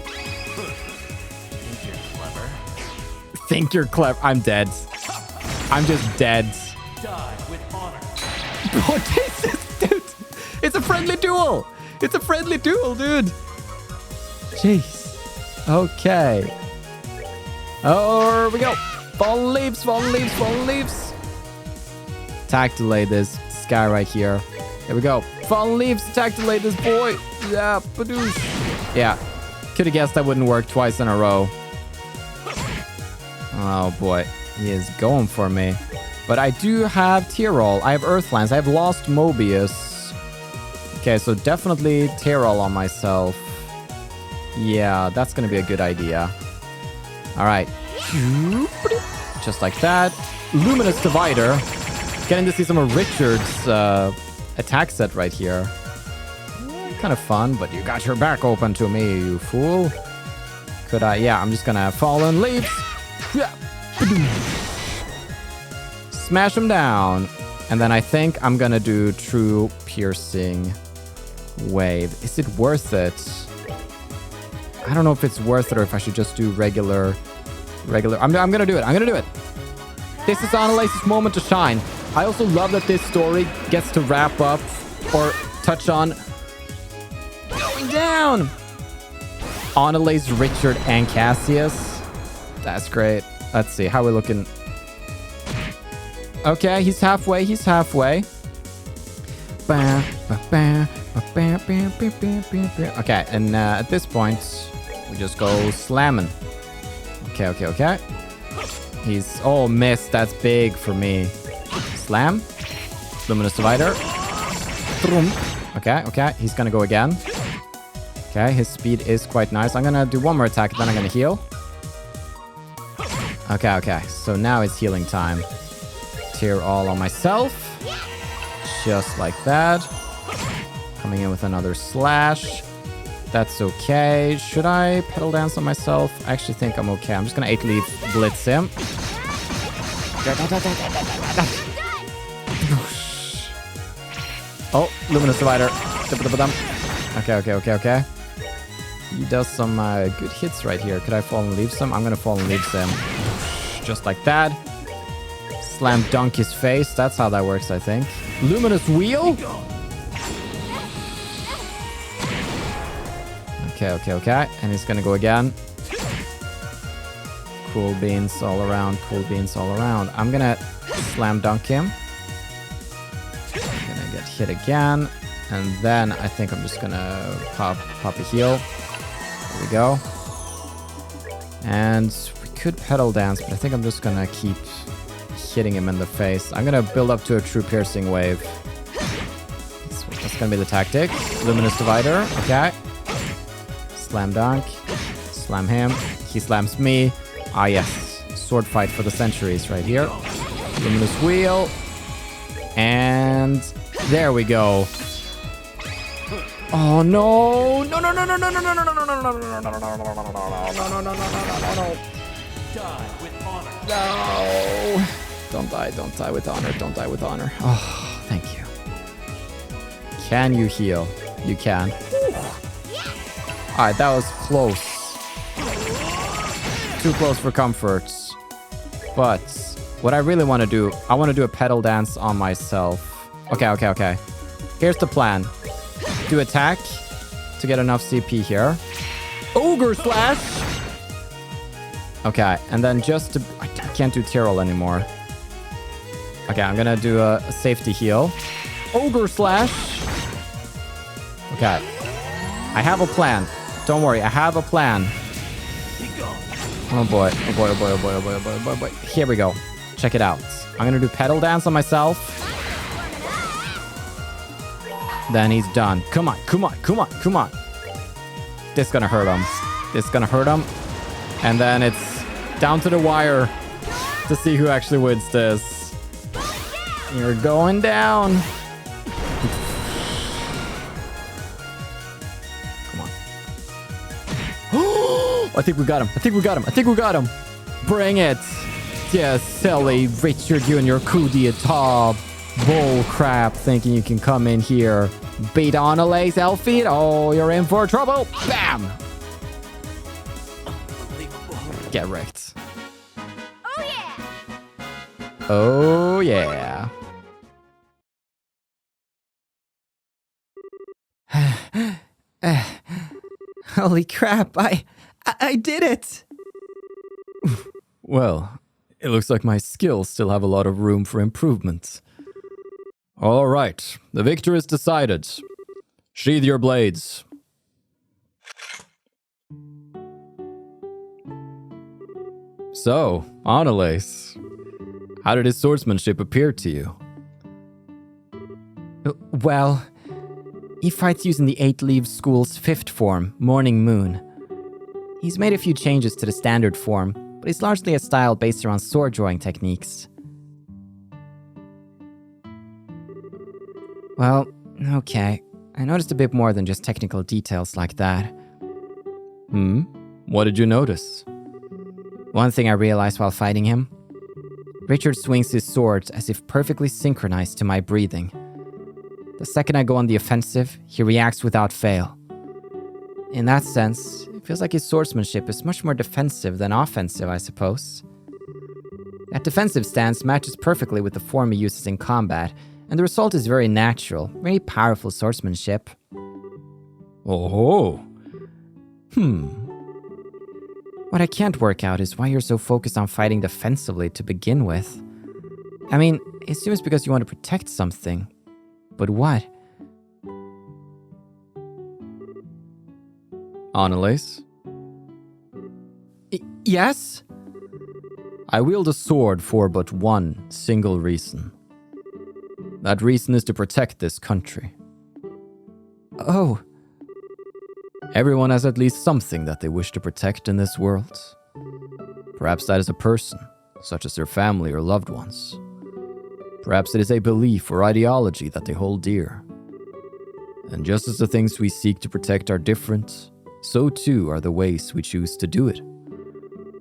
Think you're clever. I'm dead. I'm just dead. Die with honor. What is this, dude? It's a friendly duel. It's a friendly duel, dude. Jeez. Okay. Oh, here we go. Fallen leaves, fallen leaves, fallen leaves. Attack delay this guy right here. Here we go. Fallen leaves, attack delay this boy. Yeah, badoosh. Yeah. Could have guessed that wouldn't work twice in a row. Oh boy, he is going for me. But I do have Tyrol. I have Earthlands. I have Lost Mobius. Okay, so definitely Tyrol on myself. Yeah, that's going to be a good idea. All right. Just like that. Luminous Divider. Getting to see some of Richard's attack set right here. Kind of fun, but you got your back open to me, you fool. Could I? Yeah, I'm just going to Fallen Leaves. Smash him down. And then I think I'm gonna do True Piercing Wave. Is it worth it? I don't know if it's worth it or if I should just do regular. I'm gonna do it. I'm gonna do it. This is Anelace's moment to shine. I also love that this story gets to wrap up or touch on going down. Anelace, Richard, and Cassius. That's great. Let's see. How are we looking? Okay, he's halfway. He's halfway. Okay, and at this point, we just go slamming. Okay. He's... Oh, missed. That's big for me. Slam. Luminous Divider. Okay. He's gonna go again. Okay, his speed is quite nice. I'm gonna do one more attack, then I'm gonna heal. Okay. So now it's healing time. Tear all on myself. Just like that. Coming in with another slash. That's okay. Should I pedal dance on myself? I actually think I'm okay. I'm just gonna 8-leaf blitz him. Oh, Luminous Divider. Okay. He does some good hits right here. Could I fall and leave some? I'm gonna fall and leave some. just like that. Slam dunk his face. That's how that works, I think. Luminous wheel? Okay. And he's gonna go again. Cool beans all around. I'm gonna slam dunk him. I'm gonna get hit again. And then I think I'm just gonna pop a heal. There we go. And we could pedal dance, but I think I'm just gonna keep hitting him in the face. I'm gonna build up to a true piercing wave. That's gonna be the tactic. Luminous divider. Okay. Slam dunk. Slam him. He slams me. Ah, yes. Sword fight for the centuries right here. Luminous wheel. And there we go. Oh no! No! Die with honor. No! Don't die with honor. Oh, thank you. Can you heal? You can. Alright, that was close. Too close for comforts. But what I really want to do, I want to do a pedal dance on myself. Okay. Here's the plan. Do attack to get enough CP here. Ogre slash! Okay, and then just to... I can't do Tyrrell anymore. Okay, I'm gonna do a safety heal. Ogre slash! Okay. I have a plan. Don't worry, I have a plan. Oh boy. Here we go. Check it out. I'm gonna do pedal dance on myself. Then he's done. Come on. This gonna hurt him. And then it's down to the wire to see who actually wins this. You're going down. I think we got him. Bring it. Yes, silly Richard, you and your coup d'etat bull crap thinking you can come in here. Beat Anelace, Elfie. Oh, you're in for trouble. Bam. Get wrecked. Oh yeah. Holy crap, I did it! Well, it looks like my skills still have a lot of room for improvement. All right, the victor is decided. Sheathe your blades. So, Anelace, how did his swordsmanship appear to you? Well, he fights using the 8 Leaves School's 5th form, Morning Moon. He's made a few changes to the standard form, but he's largely a style based around sword drawing techniques. Well, okay. I noticed a bit more than just technical details like that. What did you notice? One thing I realized while fighting him. Richard swings his swords as if perfectly synchronized to my breathing. The second I go on the offensive, he reacts without fail. In that sense, it feels like his swordsmanship is much more defensive than offensive, I suppose. That defensive stance matches perfectly with the form he uses in combat, and the result is very natural, very powerful swordsmanship. Oh. What I can't work out is why you're so focused on fighting defensively to begin with. I mean, it seems because you want to protect something. But what? Anelace? Yes? I wield a sword for but one single reason. That reason is to protect this country. Oh. Everyone has at least something that they wish to protect in this world. Perhaps that is a person, such as their family or loved ones. Perhaps it is a belief or ideology that they hold dear. And just as the things we seek to protect are different, so too are the ways we choose to do it.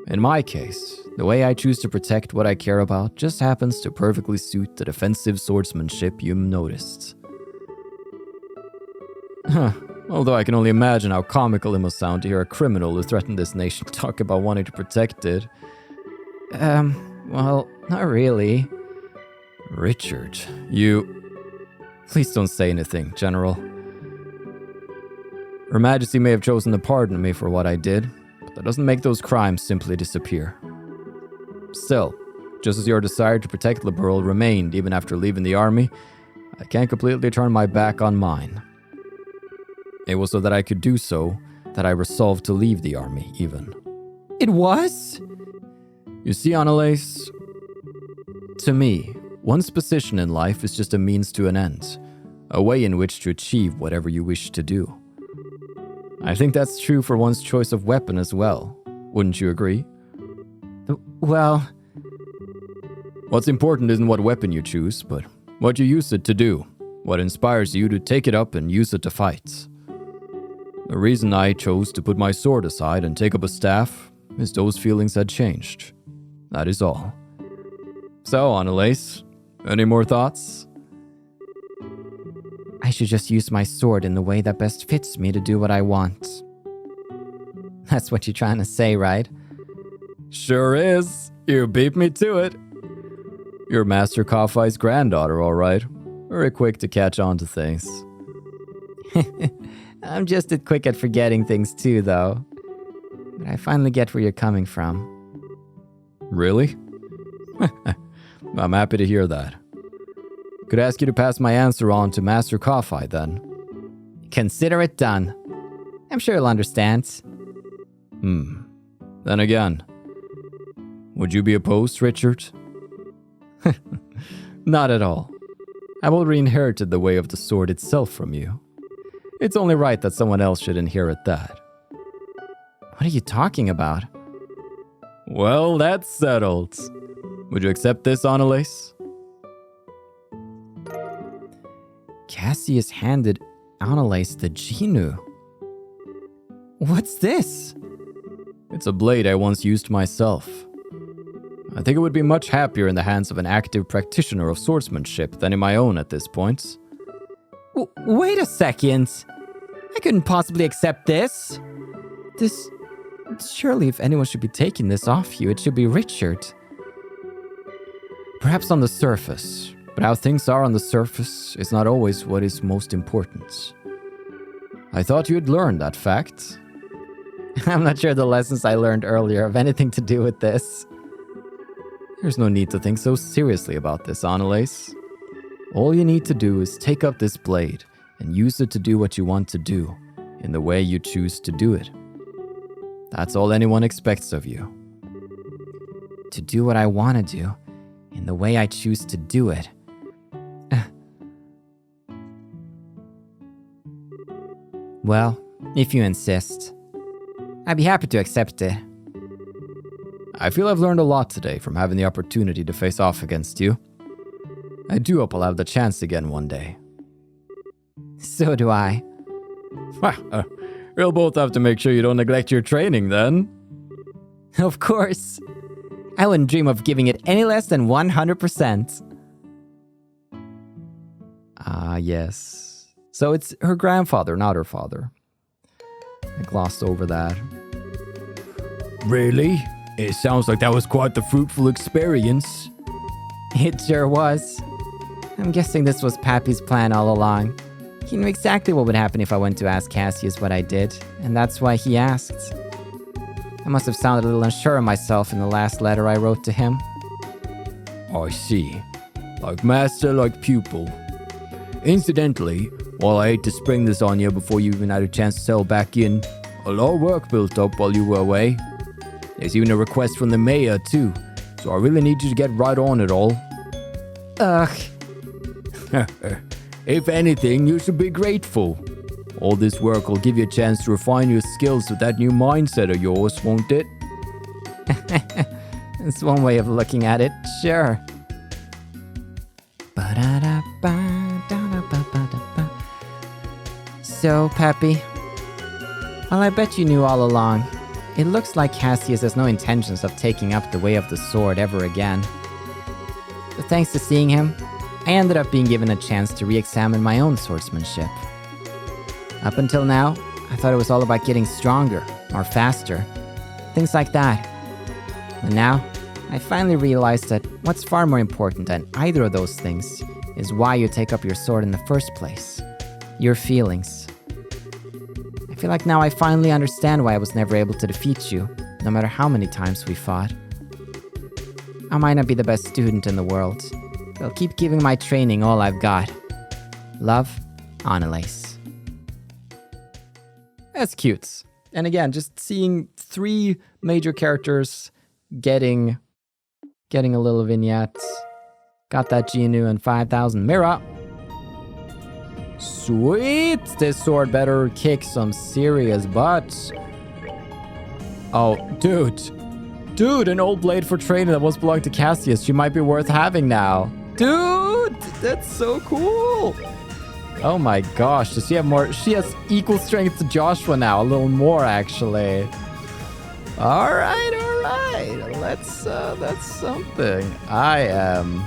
In my case, the way I choose to protect what I care about just happens to perfectly suit the defensive swordsmanship you noticed. Although I can only imagine how comical it must sound to hear a criminal who threatened this nation talk about wanting to protect it. Well, not really. Richard, you... Please don't say anything, General. Her Majesty may have chosen to pardon me for what I did, but that doesn't make those crimes simply disappear. Still, just as your desire to protect Liberal remained even after leaving the army, I can't completely turn my back on mine. It was so that I could do so that I resolved to leave the army, even. It was? You see, Anelace, to me, one's position in life is just a means to an end, a way in which to achieve whatever you wish to do. I think that's true for one's choice of weapon as well. Wouldn't you agree? Well... What's important isn't what weapon you choose, but what you use it to do. What inspires you to take it up and use it to fight. The reason I chose to put my sword aside and take up a staff is those feelings had changed. That is all. So, Anelace, any more thoughts? I should just use my sword in the way that best fits me to do what I want. That's what you're trying to say, right? Sure is. You beat me to it. You're Master Kafai's granddaughter, all right. Very quick to catch on to things. I'm just as quick at forgetting things too, though. But I finally get where you're coming from. Really? I'm happy to hear that. Could I ask you to pass my answer on to Master Kafai, then? Consider it done. I'm sure he'll understand. Then again, would you be opposed, Richard? Not at all. I've already inherited the way of the sword itself from you. It's only right that someone else should inherit that. What are you talking about? Well, that's settled. Would you accept this, Anelace? Cassius handed Anelace the Jinu. What's this? It's a blade I once used myself. I think it would be much happier in the hands of an active practitioner of swordsmanship than in my own at this point. Wait a second. I couldn't possibly accept this. Surely if anyone should be taking this off you, it should be Richard. Perhaps on the surface, but how things are on the surface is not always what is most important. I thought you'd learned that fact. I'm not sure the lessons I learned earlier have anything to do with this. There's no need to think so seriously about this, Anelace. All you need to do is take up this blade and use it to do what you want to do, in the way you choose to do it. That's all anyone expects of you. To do what I want to do, in the way I choose to do it. Well, if you insist, I'd be happy to accept it. I feel I've learned a lot today from having the opportunity to face off against you. I do hope I'll have the chance again one day. So do I. We'll both have to make sure you don't neglect your training then. Of course. I wouldn't dream of giving it any less than 100%. Ah, yes. So it's her grandfather, not her father. I glossed over that. Really? It sounds like that was quite the fruitful experience. It sure was. I'm guessing this was Pappy's plan all along. He knew exactly what would happen if I went to ask Cassius what I did, and that's why he asked. I must have sounded a little unsure of myself in the last letter I wrote to him. I see. Like master, like pupil. Incidentally, while I hate to spring this on you before you even had a chance to settle back in, a lot of work built up while you were away. There's even a request from the mayor, too, so I really need you to get right on it all. Ugh. If anything, you should be grateful. All this work will give you a chance to refine your skills with that new mindset of yours, won't it? It's one way of looking at it, sure. So, Pappy, well, I bet you knew all along. It looks like Cassius has no intentions of taking up the way of the sword ever again. But thanks to seeing him, I ended up being given a chance to re-examine my own swordsmanship. Up until now, I thought it was all about getting stronger or faster, things like that. But now, I finally realized that what's far more important than either of those things is why you take up your sword in the first place. Your feelings. I feel like now I finally understand why I was never able to defeat you, no matter how many times we fought. I might not be the best student in the world, but I'll keep giving my training all I've got. Love, Anelace. That's cute. And again, just seeing 3 major characters getting a little vignette. Got that Jinu and 5,000 Mira. Sweet! This sword better kick some serious butt. Oh, dude. Dude, an old blade for training that once belonged to Cassius. She might be worth having now. Dude! That's so cool! Oh my gosh, does she have more? She has equal strength to Joshua now. A little more, actually. Alright. That's something. I am...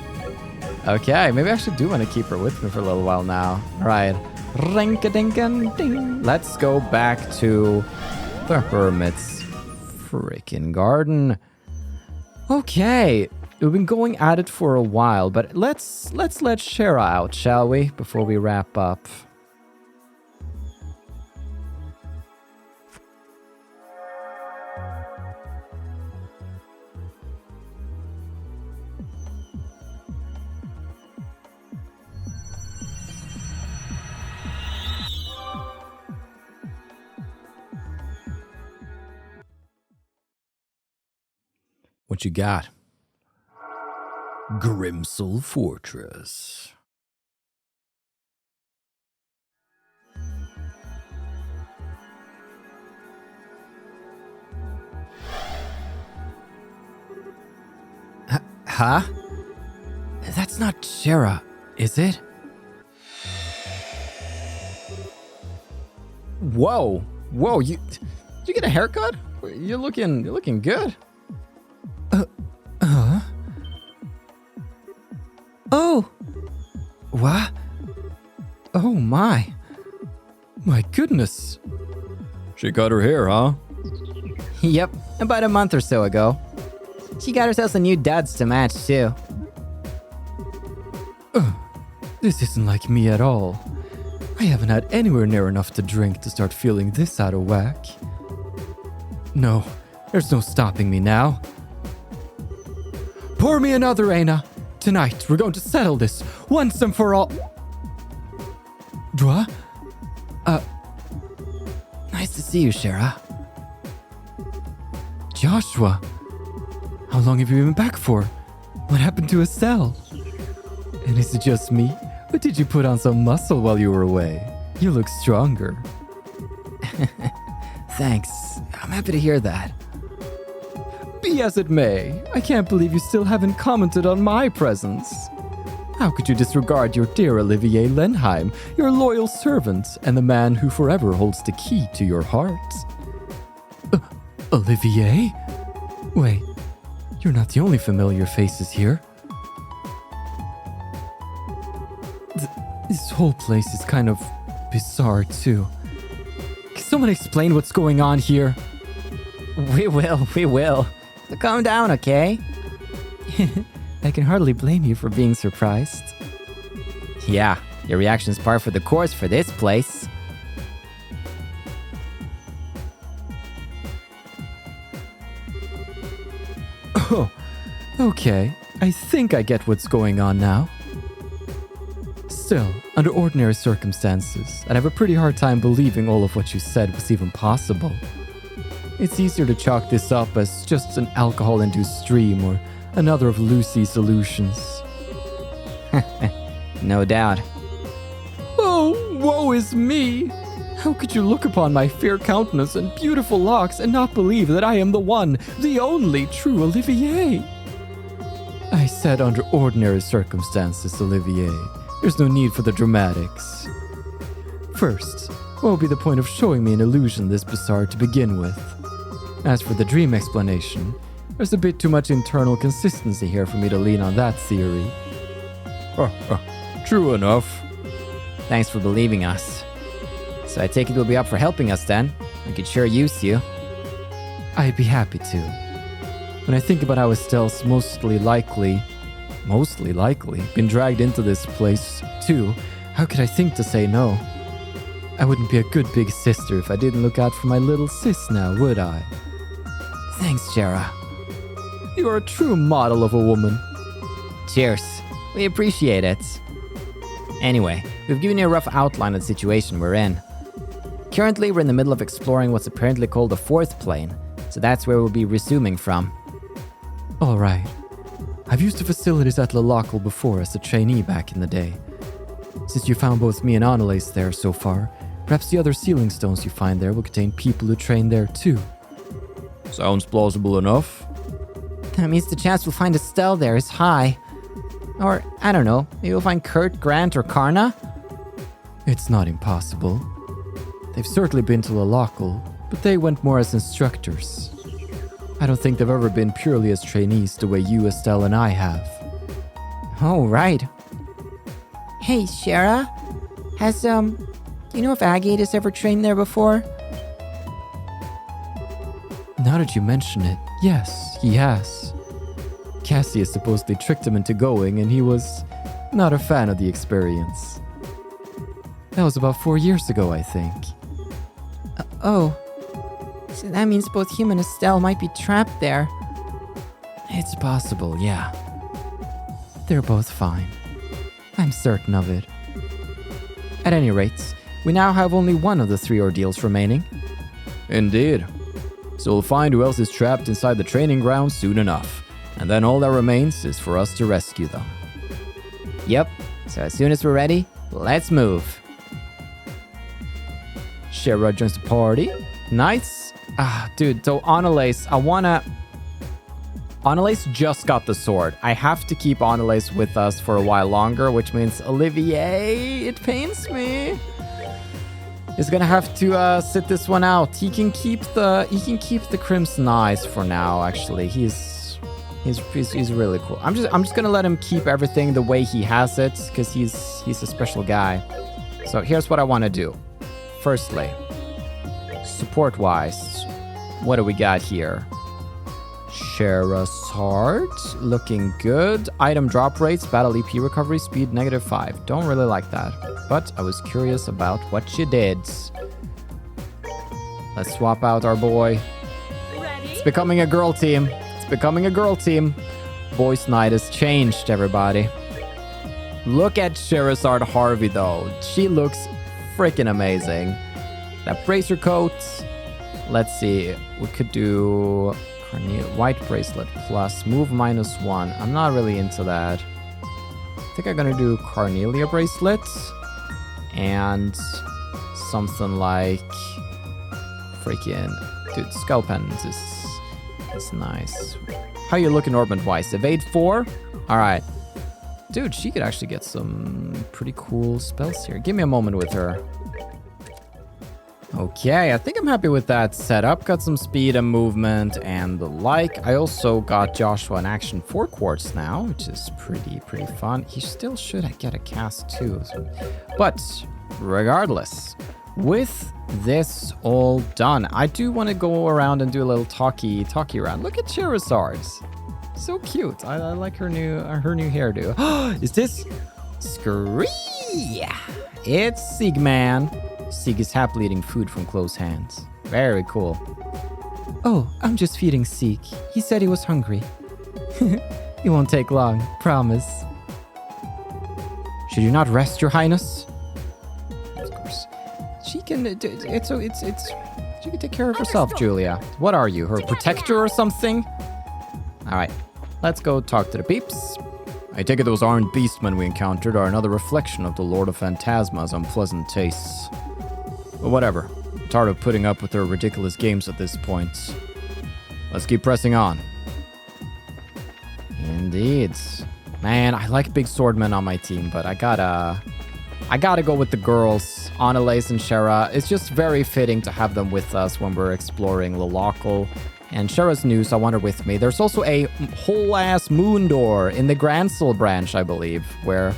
Okay, maybe I should do want to keep her with me for a little while now. Alright. Rinka-dinka-ding. Let's go back to the Hermit's freaking garden. Okay. We've been going at it for a while, but let's let Schera out, shall we? Before we wrap up. What you got? Grimsel Fortress. Huh? That's not Schera, is it? Whoa, you get a haircut? You're looking good. Oh! What? Oh my goodness. She cut her hair, huh? Yep, about a month or so ago. She got herself some new duds to match, too. This isn't like me at all. I haven't had anywhere near enough to drink to start feeling this out of whack. No, there's no stopping me now. Pour me another, Aina. Tonight, we're going to settle this once and for all. What? Nice to see you, Schera. Joshua, how long have you been back for? What happened to Estelle? And is it just me? Or did you put on some muscle while you were away? You look stronger. Thanks. I'm happy to hear that. Be as it may, I can't believe you still haven't commented on my presence. How could you disregard your dear Olivier Lenheim, your loyal servant, and the man who forever holds the key to your heart? Olivier? Wait, you're not the only familiar faces here. This whole place is kind of bizarre, too. Can someone explain what's going on here? We will. So calm down, okay? I can hardly blame you for being surprised. Yeah, your reaction's par for the course for this place. Oh, okay. I think I get what's going on now. Still, under ordinary circumstances, I'd have a pretty hard time believing all of what you said was even possible. It's easier to chalk this up as just an alcohol-induced dream or another of Lucy's illusions. No doubt. Oh, woe is me! How could you look upon my fair countenance and beautiful locks and not believe that I am the one, the only true Olivier? I said under ordinary circumstances, Olivier. There's no need for the dramatics. First, what would be the point of showing me an illusion this bizarre to begin with? As for the dream explanation, there's a bit too much internal consistency here for me to lean on that theory. True enough. Thanks for believing us. So I take it you'll be up for helping us then. We could sure use you. I'd be happy to. When I think about how Estelle's mostly likely, been dragged into this place too, how could I think to say no? I wouldn't be a good big sister if I didn't look out for my little sis now, would I? Thanks, Schera. You are a true model of a woman. Cheers. We appreciate it. Anyway, we've given you a rough outline of the situation we're in. Currently, we're in the middle of exploring what's apparently called the fourth plane, so that's where we'll be resuming from. All right. I've used the facilities at TLoH before as a trainee back in the day. Since you found both me and Anelace there so far, perhaps the other sealing stones you find there will contain people who train there too. Sounds plausible enough. That means the chance we'll find Estelle there is high. Or, I don't know, maybe we'll find Kurt, Grant, or Karna? It's not impossible. They've certainly been to TLoH, but they went more as instructors. I don't think they've ever been purely as trainees the way you, Estelle, and I have. Oh, right. Hey, Schera, do you know if Agate has ever trained there before? Now that you mention it, yes, he has. Cassius supposedly tricked him into going, and he was not a fan of the experience. That was about 4 years ago, I think. Oh. So that means both him and Estelle might be trapped there. It's possible, yeah. They're both fine. I'm certain of it. At any rate, we now have only one of the 3 ordeals remaining. Indeed. So we'll find who else is trapped inside the training ground soon enough. And then all that remains is for us to rescue them. Yep. So as soon as we're ready, let's move. Schera joins the party. Nice. Dude, so Anelace, Anelace just got the sword. I have to keep Anelace with us for a while longer, which means Olivier, it pains me, is gonna have to sit this one out. He can keep the Crimson Eyes for now. Actually, he's really cool. I'm just gonna let him keep everything the way he has it because he's a special guy. So here's what I want to do. Firstly, support wise, what do we got here? Schera's heart, looking good. Item drop rates, battle EP recovery speed, -5. Don't really like that, but I was curious about what she did. Let's swap out our boy. Ready? It's becoming a girl team. It's becoming a girl team. Boys' night has changed, everybody. Look at Scherazard Harvey, though. She looks freaking amazing. That bracer coat. Let's see. We could do white bracelet plus move -1. I'm not really into that. I think I'm gonna do Carnelia bracelet and something like freaking dude. Skull pendant is nice. How you looking orbit wise? Evade 4. All right, dude. She could actually get some pretty cool spells here. Give me a moment with her. Okay, I think I'm happy with that setup. Got some speed and movement and the like. I also got Joshua in action 4 quartz now, which is pretty fun. He still should get a cast too. But regardless, with this all done, I do want to go around and do a little talkie around. Look at Scherazard's. So cute. I like her new hairdo. Is this Scree? It's Sigman. Sig is happily eating food from close hands. Very cool. Oh, I'm just feeding Sig. He said he was hungry. It won't take long, promise. Should you not rest, Your Highness? Of course. She can. She can take care of herself, Julia. What are you, her protector or something? All right, let's go talk to the peeps. I take it those armed beastmen we encountered are another reflection of the Lord of Phantasma's unpleasant tastes. But whatever. I'm tired of putting up with their ridiculous games at this point. Let's keep pressing on. Indeed. Man, I like big swordmen on my team, but I gotta go with the girls, Anelace and Schera. It's just very fitting to have them with us when we're exploring TLoH. And Schera's new, so I want her with me. There's also a whole-ass moon door in the Grand Soul branch, I believe, where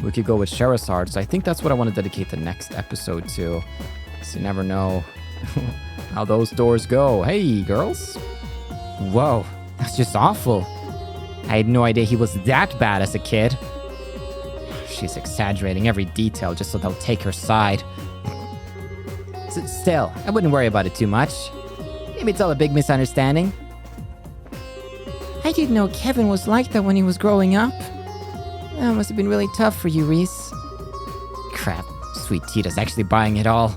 we could go with Scherazard. So I think that's what I want to dedicate the next episode to. So you never know how those doors go. Hey, girls. Whoa. That's just awful. I had no idea he was that bad as a kid. She's exaggerating every detail just so they'll take her side. Still, I wouldn't worry about it too much. Maybe it's all a big misunderstanding. I didn't know Kevin was like that when he was growing up. That must have been really tough for you, Reese. Crap, Sweet Tita's actually buying it all.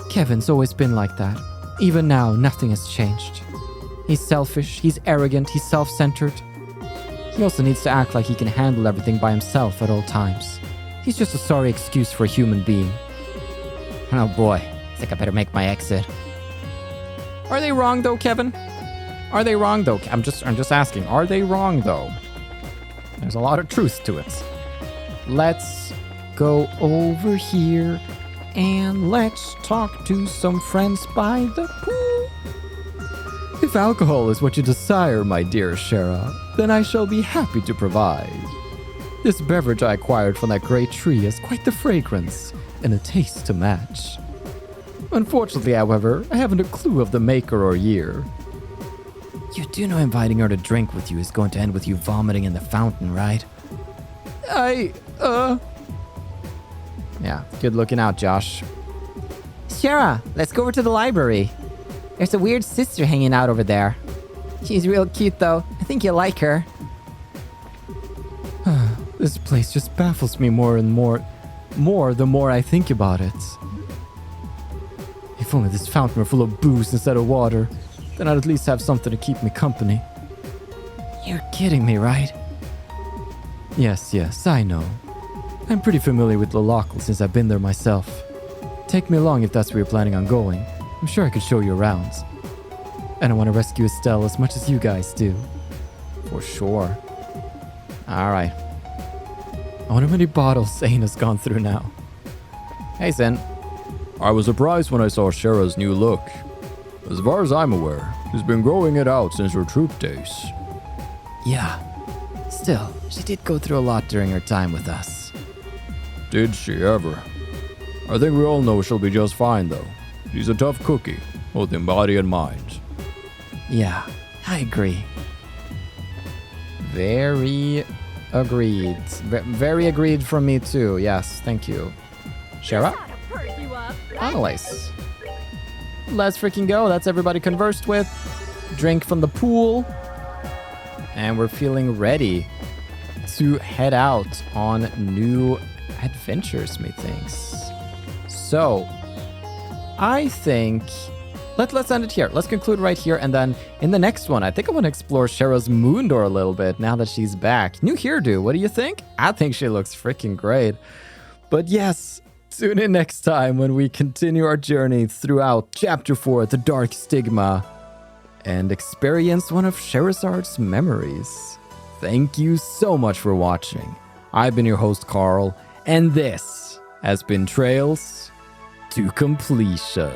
Kevin's always been like that. Even now, nothing has changed. He's selfish, he's arrogant, he's self-centered. He also needs to act like he can handle everything by himself at all times. He's just a sorry excuse for a human being. Oh boy, I think I better make my exit. Are they wrong though, Kevin? Are they wrong though? I'm just asking. Are they wrong though? There's a lot of truth to it. Let's go over here and let's talk to some friends by the pool. If alcohol is what you desire, my dear Schera, then I shall be happy to provide. This beverage I acquired from that great tree has quite the fragrance and a taste to match. Unfortunately, however, I haven't a clue of the maker or year. You do know inviting her to drink with you is going to end with you vomiting in the fountain, right? Yeah, good looking out, Josh. Schera, let's go over to the library. There's a weird sister hanging out over there. She's real cute, though. I think you'll like her. This place just baffles me more and more the more I think about it. If only this fountain were full of booze instead of water, then I'd at least have something to keep me company. You're kidding me, right? Yes, I know. I'm pretty familiar with TLoH since I've been there myself. Take me along if that's where you're planning on going. I'm sure I could show you around. And I want to rescue Estelle as much as you guys do. For sure. Alright. I wonder how many bottles Zane has gone through now. Hey, Zane. I was surprised when I saw Schera's new look. As far as I'm aware, she's been growing it out since her troop days. Yeah. Still, she did go through a lot during her time with us. Did she ever? I think we all know she'll be just fine, though. She's a tough cookie, both in body and mind. Yeah, I agree. Very agreed. Very agreed from me too. Yes, thank you. Schera? Anelace. Let's freaking go. That's everybody conversed with. Drink from the pool. And we're feeling ready to head out on new adventures, methinks. So, I think let's end it here. Let's conclude right here, and then in the next one, I think I want to explore Schera's moon door a little bit now that she's back. New hairdo, what do you think? I think she looks freaking great. But yes, tune in next time when we continue our journey throughout Chapter 4, The Dark Stigma, and experience one of Scherazard's memories. Thank you so much for watching. I've been your host, Carl, and this has been Trails to Completion.